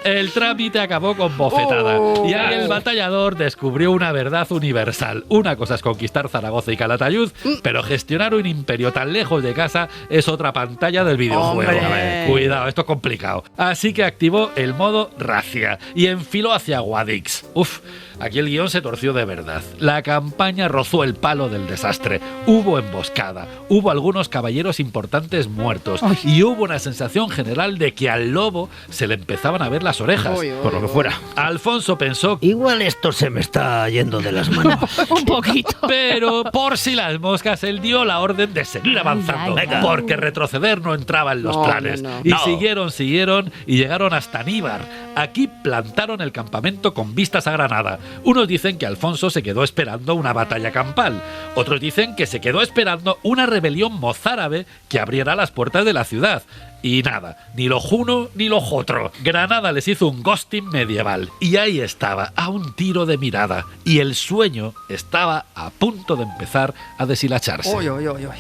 El trámite acabó con bofetada. Y ahí el batallador descubrió una verdad universal. Una cosa es conquistar Zaragoza y Calatayud, pero gestionar un imperio tan lejos de casa es otra pantalla del videojuego. Hombre. A ver, cuidado, esto es complicado. Así que activó el modo racia y enfiló hacia Guadix. Uf, aquí el guión se torció de verdad. La campaña rozó el palo del desastre. Hubo emboscada, hubo algunos caballeros importantes muertos y hubo una sensación general de que al lobo se le empezaban a ver las orejas. Uy, uy, Por lo que fuera. Alfonso pensó, Igual esto se me está yendo de las manos. Un poquito. pero por si las moscas, él dio la orden de seguir avanzando, ay, ay. porque retroceder no entraba en los No, planes. no, no. Y No. siguieron y llegaron hasta Níbar. Aquí plantaron el campamento con vistas a Granada. Unos dicen que Alfonso se quedó esperando una batalla campal. Otros dicen que se quedó esperando una rebelión mozárabe que abriera las puertas de la ciudad. Y nada, ni lo uno ni lo otro. Granada les hizo un ghosting medieval. Y ahí estaba, a un tiro de mirada. Y el sueño estaba a punto de empezar a deshilacharse. Uy, uy, uy, uy.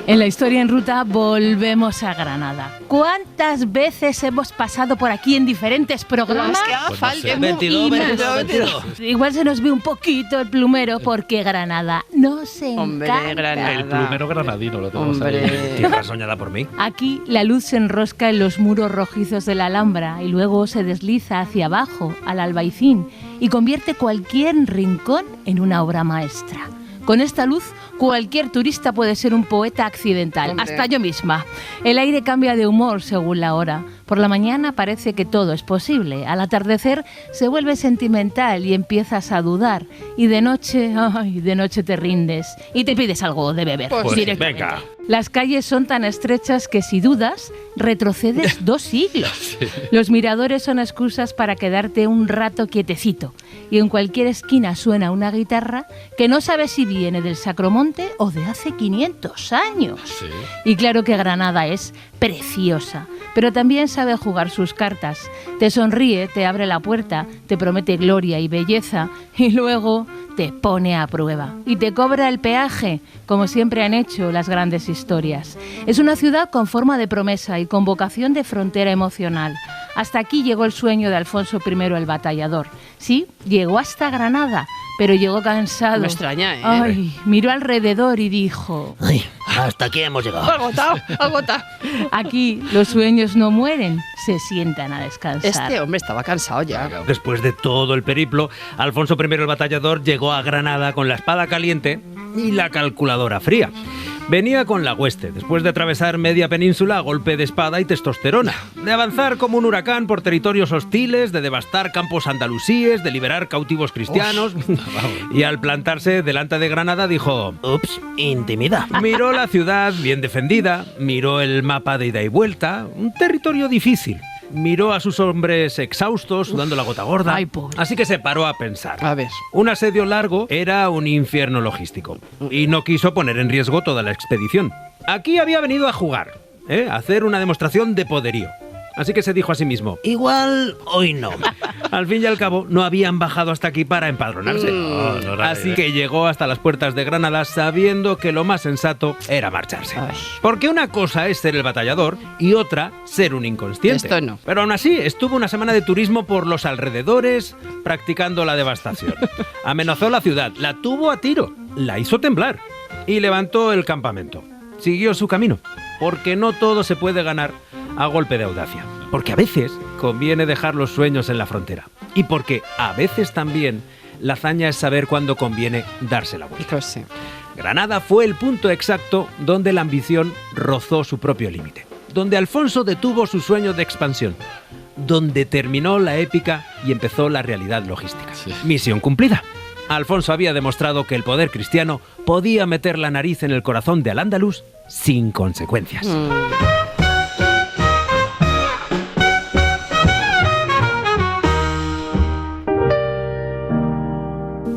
En la historia en ruta volvemos a Granada. ¿Cuántas veces hemos pasado por aquí en diferentes programas? Es que haga Pues no falta. sé. es muy- 22, y 22, 22. 22. Igual se nos ve un poquito el plumero porque Granada nos Hombre, encanta. Granada. El plumero granadino lo tenemos ahí. Hombre. Tierra soñada por mí. Aquí la luz se enrosca en los muros rojizos de la Alhambra y luego se desliza hacia abajo, al Albaicín, y convierte cualquier rincón en una obra maestra. Con esta luz, cualquier turista puede ser un poeta accidental, Hombre. hasta yo misma. El aire cambia de humor según la hora. Por la mañana parece que todo es posible. Al atardecer se vuelve sentimental y empiezas a dudar. Y de noche, ay, de noche te rindes y te pides algo de beber. Pues directamente. venga. Las calles son tan estrechas que si dudas, retrocedes 2 siglos. Los miradores son excusas para quedarte un rato quietecito. Y en cualquier esquina suena una guitarra que no sabes si viene del Sacromonte o de hace 500 años. Sí. Y claro que Granada es preciosa, pero también sabe jugar sus cartas. Te sonríe, te abre la puerta, te promete gloria y belleza y luego te pone a prueba y te cobra el peaje, como siempre han hecho las grandes historias. Es una ciudad con forma de promesa y con vocación de frontera emocional. Hasta aquí llegó el sueño de Alfonso I el Batallador. Sí, llegó hasta Granada, pero llegó cansado. Me extraña, ¿eh? Ay, miró alrededor y dijo: Ay, hasta aquí hemos llegado. Agotado, agotado. aquí los sueños no mueren, se sientan a descansar. Este hombre estaba cansado ya. Después de todo el periplo, Alfonso I el Batallador llegó a Granada con la espada caliente y la calculadora fría. Venía con la hueste, después de atravesar media península a golpe de espada y testosterona, de avanzar como un huracán por territorios hostiles, de devastar campos andalusíes, de liberar cautivos cristianos, y al plantarse delante de Granada dijo: Ups, intimidad. miró la ciudad bien defendida, miró el mapa de ida y vuelta, un territorio difícil. Miró a sus hombres exhaustos, sudando la gota gorda. Ay, pobre. Así que se paró a pensar. A ver. Un asedio largo era un infierno logístico y no quiso poner en riesgo toda la expedición. Aquí había venido a jugar, a hacer una demostración de poderío. Así que se dijo a sí mismo: Igual hoy no. al fin y al cabo, no habían bajado hasta aquí para empadronarse. Así que llegó hasta las puertas de Granada sabiendo que lo más sensato era marcharse. Ay. Porque una cosa es ser el batallador y otra ser un inconsciente. Esto no. Pero aún así, estuvo una semana de turismo por los alrededores practicando la devastación. Amenazó la ciudad, la tuvo a tiro, la hizo temblar y levantó el campamento. Siguió su camino, porque no todo se puede ganar a golpe de audacia. Porque a veces conviene dejar los sueños en la frontera. Y porque a veces también la hazaña es saber cuándo conviene darse la vuelta. Pues sí. Granada fue el punto exacto donde la ambición rozó su propio límite. Donde Alfonso detuvo su sueño de expansión. Donde terminó la épica y empezó la realidad logística. Sí. Misión cumplida. Alfonso había demostrado que el poder cristiano podía meter la nariz en el corazón de Al-Ándalus sin consecuencias.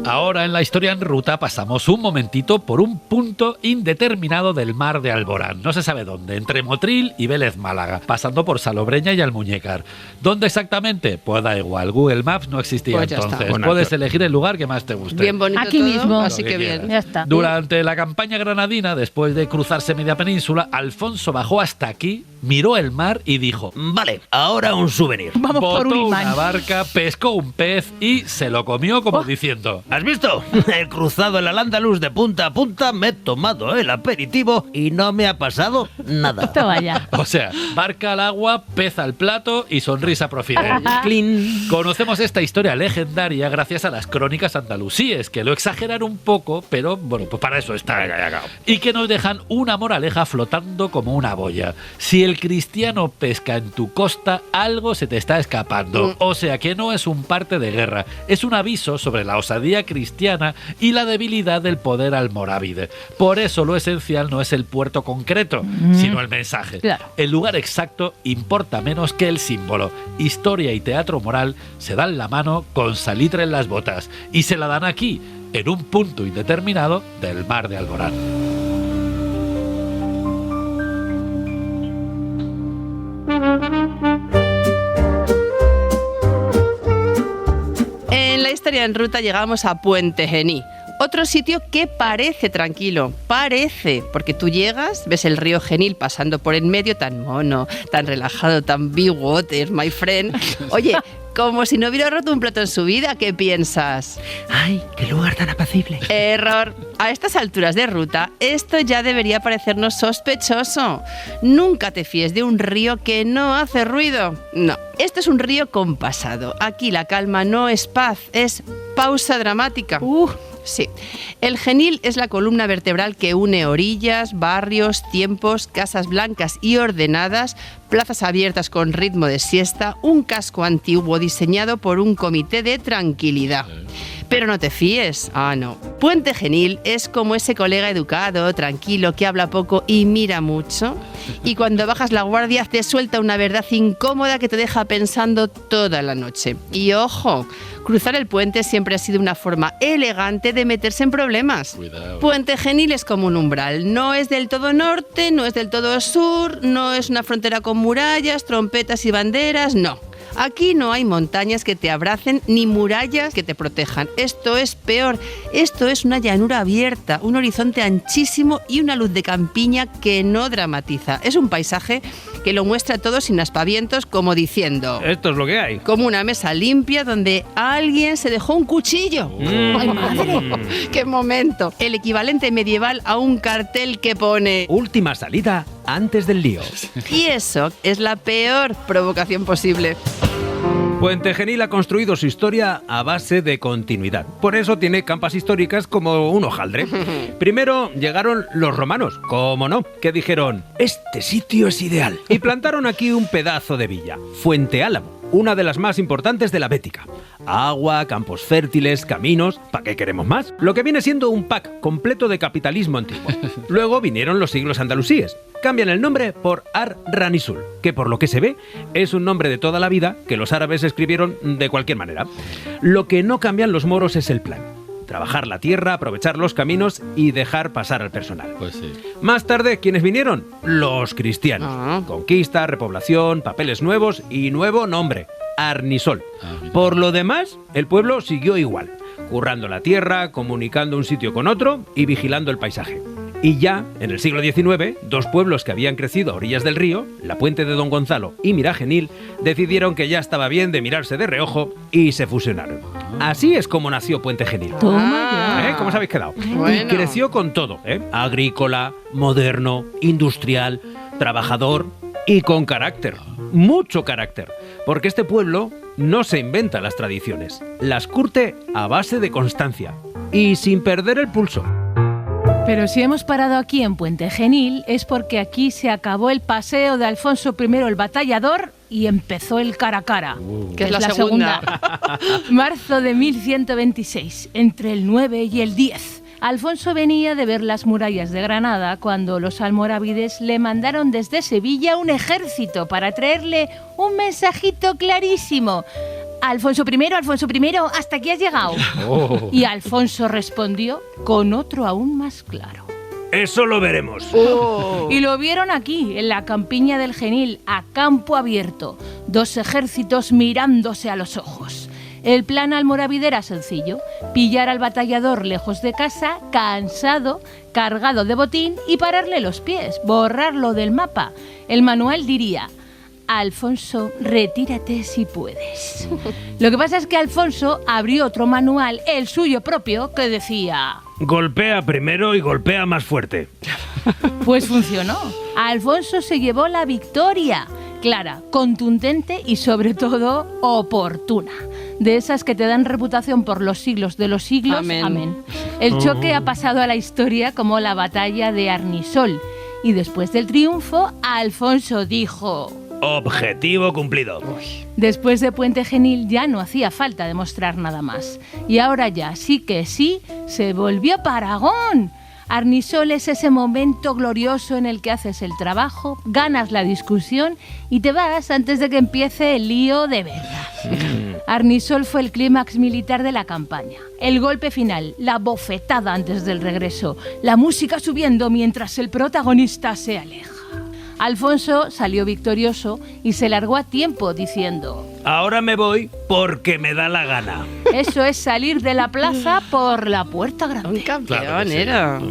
Ahora en la historia en ruta pasamos un momentito por un punto indeterminado del mar de Alborán. No se sabe dónde, entre Motril y Vélez Málaga, pasando por Salobreña y Almuñécar. ¿Dónde exactamente? Pues da igual, Google Maps no existía Pues ya entonces. está. Bueno, Puedes elegir el lugar que más te guste. Bien bonito Aquí todo, mismo. así Lo que que bien. quieras. Ya está. Durante la campaña granadina, después de cruzarse media península, Alfonso bajó hasta aquí, miró el mar y dijo: Vale, ahora un souvenir. Vamos por botó un una imán. barca, pescó un pez y se lo comió como Oh. diciendo: ¿Has visto? He cruzado el Al-Ándalus de punta a punta, me he tomado el aperitivo y no me ha pasado nada. Toma ya. o sea, barca al agua, pez al plato y sonrisa profidente. Clean. Conocemos esta historia legendaria gracias a las crónicas andalusíes, que lo exageran un poco, pero bueno, pues para eso está. Y que nos dejan una moraleja flotando como una boya. Si el cristiano pesca en tu costa, algo se te está escapando. O sea que no es un parte de guerra, es un aviso sobre la osadía cristiana y la debilidad del poder almorávide. Por eso lo esencial no es el puerto concreto, sino el mensaje. Claro. El lugar exacto importa menos que el símbolo. Historia y teatro moral se dan la mano con salitre en las botas y se la dan aquí, en un punto indeterminado del mar de Alborán. En la historia en ruta llegamos a Puente Genil. Otro sitio que parece tranquilo, parece, porque tú llegas, ves el río Genil pasando por en medio, tan mono, tan relajado, tan big water, my friend. Oye, como si no hubiera roto un plato en su vida, ¿qué piensas? Ay, qué lugar tan apacible. Error. A estas alturas de ruta, esto ya debería parecernos sospechoso. Nunca te fíes de un río que no hace ruido. No, esto es un río compasado. Aquí la calma no es paz, es pausa dramática. Sí. El Genil es la columna vertebral que une orillas, barrios, tiempos, casas blancas y ordenadas, plazas abiertas con ritmo de siesta, un casco antiguo diseñado por un comité de tranquilidad. Pero no te fíes. Ah, no. Puente Genil es como ese colega educado, tranquilo, que habla poco y mira mucho. Y cuando bajas la guardia te suelta una verdad incómoda que te deja pensando toda la noche. Y ojo, cruzar el puente siempre ha sido una forma elegante de meterse en problemas. Cuidado. Puente Genil es como un umbral. No es del todo norte, no es del todo sur, no es una frontera con murallas, trompetas y banderas, no. Aquí no hay montañas que te abracen ni murallas que te protejan. Esto es peor. Esto es una llanura abierta, un horizonte anchísimo y una luz de campiña que no dramatiza. Es un paisaje que lo muestra todo sin aspavientos, como diciendo: Esto es lo que hay. como una mesa limpia donde alguien se dejó un cuchillo. ¡Ay, madre! ¡Qué momento! El equivalente medieval a un cartel que pone: Última salida antes del lío. y eso es la peor provocación posible. Puente Genil ha construido su historia a base de continuidad. Por eso tiene campas históricas como un hojaldre. Primero llegaron los romanos, cómo no, que dijeron: este sitio es ideal. Y plantaron aquí un pedazo de villa, Fuente Álamo, una de las más importantes de la Bética. Agua, campos fértiles, caminos, ¿para qué queremos más? Lo que viene siendo un pack completo de capitalismo antiguo. Luego vinieron los siglos andalusíes. Cambian el nombre por Ar-Ranisul, que por lo que se ve es un nombre de toda la vida que los árabes escribieron de cualquier manera. Lo que no cambian los moros es el plan: trabajar la tierra, aprovechar los caminos y dejar pasar al personal. Pues sí. Más tarde, ¿quiénes vinieron? Los cristianos. Conquista, repoblación, papeles nuevos y nuevo nombre: Arnisol. Por lo demás, el pueblo siguió igual, currando la tierra, comunicando un sitio con otro y vigilando el paisaje. Y ya, en el siglo XIX, dos pueblos que habían crecido a orillas del río, La Puente de Don Gonzalo y Miragenil, decidieron que ya estaba bien de mirarse de reojo y se fusionaron. Así es como nació Puente Genil. Toma ya. ¿Cómo os habéis quedado? Bueno. Y creció con todo, agrícola, moderno, industrial, trabajador y con carácter. Mucho carácter. Porque este pueblo no se inventa las tradiciones, las curte a base de constancia y sin perder el pulso. Pero si hemos parado aquí en Puente Genil es porque aquí se acabó el paseo de Alfonso I el Batallador y empezó el cara a cara. Que es la segunda. Marzo de 1126, entre el 9 y el 10. Alfonso venía de ver las murallas de Granada cuando los almorávides le mandaron desde Sevilla un ejército para traerle un mensajito clarísimo. Alfonso I, hasta aquí has llegado. Oh. Y Alfonso respondió con otro aún más claro. Eso lo veremos. Y lo vieron aquí, en la campiña del Genil, a campo abierto. Dos ejércitos mirándose a los ojos. El plan almorávide era sencillo: pillar al batallador lejos de casa, cansado, cargado de botín y pararle los pies, borrarlo del mapa. El manual diría: Alfonso, retírate si puedes. Lo que pasa es que Alfonso abrió otro manual, el suyo propio, que decía: Golpea primero y golpea más fuerte. pues funcionó. Alfonso se llevó la victoria. Clara, contundente y sobre todo oportuna. De esas que te dan reputación por los siglos de los siglos. Amén. El choque ha pasado a la historia como la batalla de Arnisol. Y después del triunfo, Alfonso dijo: Objetivo cumplido. después de Puente Genil ya no hacía falta demostrar nada más. Y ahora ya sí que sí, se volvió para Aragón. Arnisol es ese momento glorioso en el que haces el trabajo, ganas la discusión y te vas antes de que empiece el lío de verdad. Arnisol fue el clímax militar de la campaña. El golpe final, la bofetada antes del regreso, la música subiendo mientras el protagonista se aleja. Alfonso salió victorioso y se largó a tiempo diciendo: Ahora me voy porque me da la gana. eso es salir de la plaza por la puerta grande. Un campeón Claro que sí. era.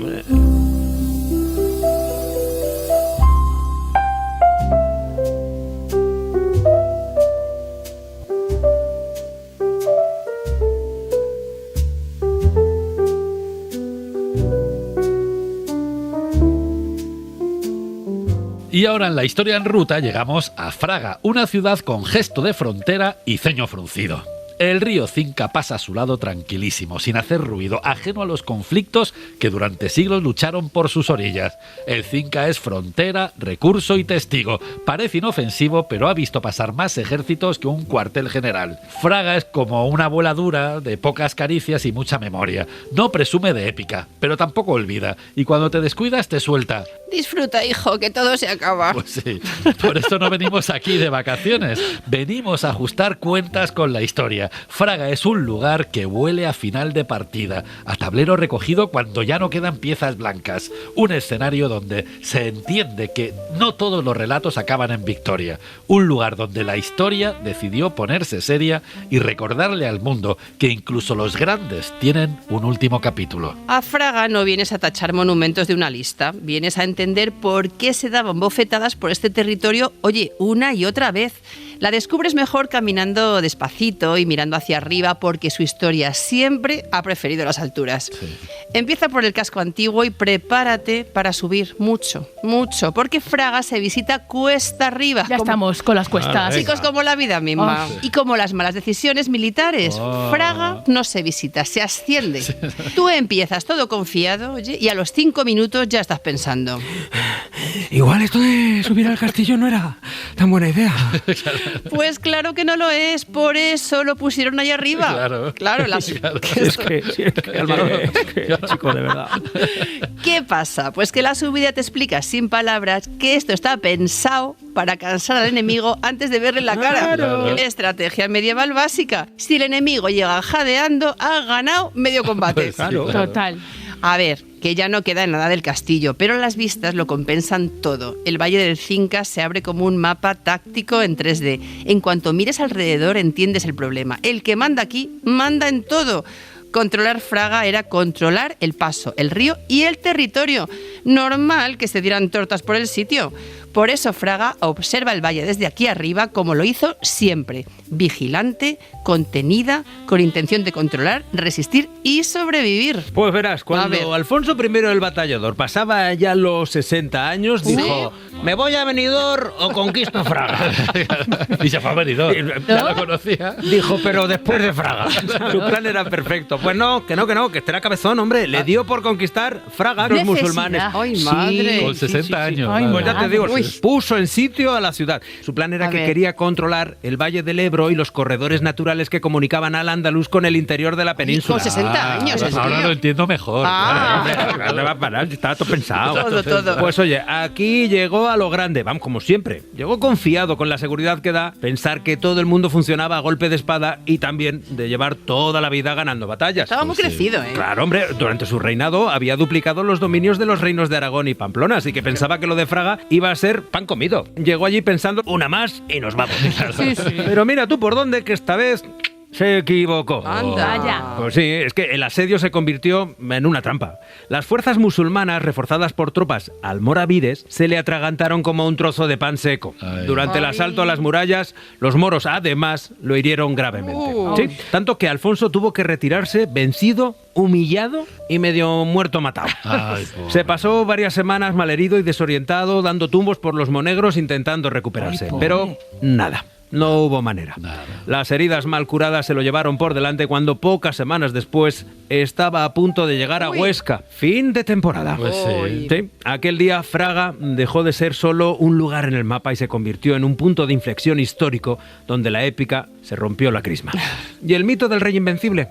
Y ahora en la historia en ruta llegamos a Fraga, una ciudad con gesto de frontera y ceño fruncido. El río Cinca pasa a su lado tranquilísimo, sin hacer ruido, ajeno a los conflictos que durante siglos lucharon por sus orillas. El Cinca es frontera, recurso y testigo. Parece inofensivo, pero ha visto pasar más ejércitos que un cuartel general. Fraga es como una bola dura de pocas caricias y mucha memoria. No presume de épica, pero tampoco olvida. Y cuando te descuidas, te suelta. Disfruta, hijo, que todo se acaba. Pues sí, por eso no venimos aquí de vacaciones. Venimos a ajustar cuentas con la historia. Fraga es un lugar que huele a final de partida, a tablero recogido cuando ya no quedan piezas blancas. Un escenario donde se entiende que no todos los relatos acaban en victoria. Un lugar donde la historia decidió ponerse seria y recordarle al mundo que incluso los grandes tienen un último capítulo. A Fraga no vienes a tachar monumentos de una lista, vienes a entender por qué se daban bofetadas por este territorio, oye, una y otra vez. La descubres mejor caminando despacito y mirando hacia arriba porque su historia siempre ha preferido las alturas. Sí. Empieza por el casco antiguo y prepárate para subir mucho, mucho, porque Fraga se visita cuesta arriba. Ya como- estamos con las cuestas. Venga. Chicos, como la vida misma. Y como las malas decisiones militares. Oh. Fraga no se visita, se asciende. Tú empiezas todo confiado, oye, y a los 5 minutos ya estás pensando. Igual esto de subir al castillo no era tan buena idea. Pues claro que no lo es, por eso lo pusieron ahí arriba. Claro. las... Es que Álvaro, chico, de verdad. ¿Qué pasa? Pues que la subida te explica sin palabras que esto está pensado para cansar al enemigo antes de verle la cara. Claro. Estrategia medieval básica. Si el enemigo llega jadeando, ha ganado medio combate. Pues sí, claro. Total. A ver, que ya no queda nada del castillo, pero las vistas lo compensan todo. El Valle del Cinca se abre como un mapa táctico en 3D. En cuanto mires alrededor entiendes el problema. El que manda aquí, manda en todo. Controlar Fraga era controlar el paso, el río y el territorio. Normal que se dieran tortas por el sitio. Por eso Fraga observa el valle desde aquí arriba como lo hizo siempre. Vigilante, contenida, con intención de controlar, resistir y sobrevivir. Pues verás, A cuando ver. Alfonso I el Batallador pasaba ya los 60 años, dijo, ¿me voy a Benidorm o conquisto Fraga? Y se fue a Benidorm. Ya lo conocía. Dijo, pero después de Fraga. Su plan era perfecto. Pues no, que este era cabezón, hombre. Le dio por conquistar Fraga a los Necesidad. musulmanes. Ay, madre. Con 60 años. Ay, madre. Pues ya te digo, Uy. puso en sitio a la ciudad. Su plan era A que ver. quería controlar el Valle del Ebro y los corredores naturales que comunicaban al Andaluz con el interior de la península. con 60 años, el Ahora tío. lo entiendo mejor. Ah. Hombre, ¿dónde va a parar? Estaba todo pensado. Todo. Pues oye, aquí llegó a lo grande, vamos, como siempre. Llegó confiado con la seguridad que da pensar que todo el mundo funcionaba a golpe de espada y también de llevar toda la vida ganando batallas. Estaba muy Pues sí. crecido, ¿eh? Claro, hombre, durante su reinado había duplicado los dominios de los reinos de Aragón y Pamplona, así que pensaba que lo de Fraga iba a ser pan comido. Llegó allí pensando, una más y nos vamos. Pero mira tú por dónde, que esta vez se equivocó. Anda. Vaya. Pues sí, es que el asedio se convirtió en una trampa. Las fuerzas musulmanas, reforzadas por tropas almorávides, se le atragantaron como un trozo de pan seco. Ay. Durante el asalto a las murallas, los moros además lo hirieron gravemente. Sí, tanto que Alfonso tuvo que retirarse vencido, humillado y medio muerto matado. Ay, pobre. Se pasó varias semanas malherido y desorientado, dando tumbos por los monegros intentando recuperarse. Pero nada. No hubo manera. Nada. Las heridas mal curadas se lo llevaron por delante cuando pocas semanas después estaba a punto de llegar a Huesca. Fin de temporada. Pues sí. Sí, aquel día Fraga dejó de ser solo un lugar en el mapa y se convirtió en un punto de inflexión histórico donde la épica se rompió la crisma. Y el mito del rey invencible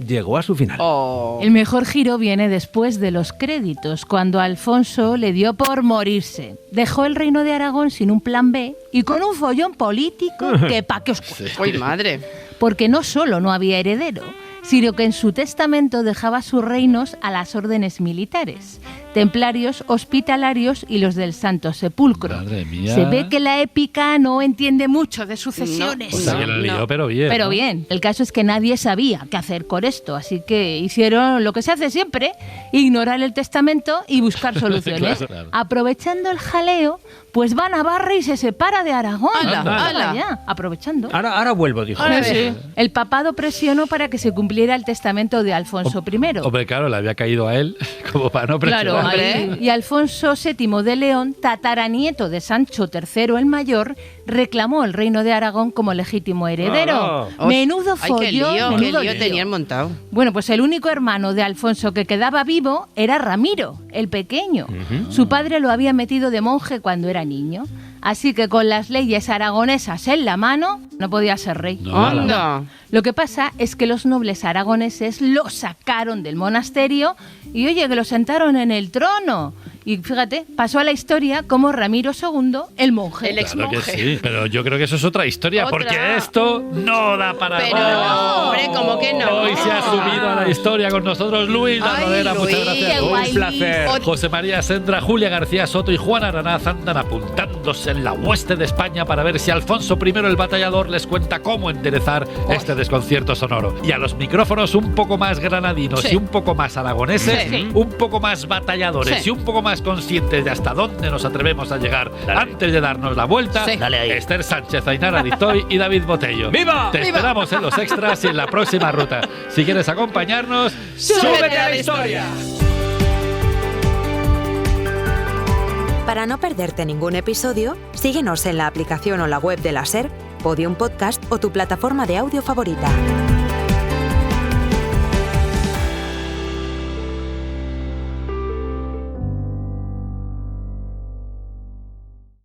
llegó a su final. Oh. El mejor giro viene después de los créditos, cuando Alfonso le dio por morirse. Dejó el reino de Aragón sin un plan B y con un follón político que pa' que os cuento. Uy, madre. Porque no solo no había heredero, sino que en su testamento dejaba sus reinos a las órdenes militares, templarios, hospitalarios y los del Santo Sepulcro. Madre mía. Se ve que la épica no entiende mucho de sucesiones. O sea, que lo lió, pero bien. Pero ¿no? bien, el caso es que nadie sabía qué hacer con esto, así que hicieron lo que se hace siempre, ignorar el testamento y buscar soluciones. Claro. Aprovechando el jaleo, pues va a Navarra y se separa de Aragón. ¡Hala, Toma hala! ya, aprovechando. Ahora vuelvo, dijo. Ahora Sí. El papado presionó para que se cumpliera el testamento de Alfonso I. Hombre, claro, le había caído a él como para no presionar. Claro, Hombre. ahí. Y Alfonso VII de León, tataranieto de Sancho III el Mayor, reclamó el reino de Aragón como legítimo heredero. Ah. Menudo Ay, follón, qué lío menudo lío. tenían montado. Bueno, pues el único hermano de Alfonso que quedaba vivo era Ramiro, el pequeño. Su padre lo había metido de monje cuando era niño. Así que con las leyes aragonesas en la mano, no podía ser rey. No, Anda. Lo que pasa es que los nobles aragoneses lo sacaron del monasterio y oye, que lo sentaron en el trono. Y fíjate, pasó a la historia como Ramiro II, el monje. El ex Claro que monje. sí, pero yo creo que eso es otra historia, Otra. porque esto no da para Pero, más. hombre, ¿cómo que no? Hoy se ha subido a la historia con nosotros Luis La Ay, Rodera, muchas Luis, gracias. qué Un guay. placer. José María Sendra, Julia García Soto y Juan Aranaz andan apuntándose en la hueste de España para ver si Alfonso I el Batallador les cuenta cómo enderezar este desconcierto sonoro. Y a los micrófonos un poco más granadinos Sí. y un poco más aragoneses, Sí. un poco más batalladores Sí. y un poco más más conscientes de hasta dónde nos atrevemos a llegar antes de darnos la vuelta, Sí. Dale ahí. Esther Sánchez, Ainara Dictoy y David Botello. ¡Viva! Te esperamos en los extras y en la próxima ruta. Si quieres acompañarnos, ¡súbete a la historia! Para no perderte ningún episodio, síguenos en la aplicación o la web de la SER, Podium Podcast o tu plataforma de audio favorita.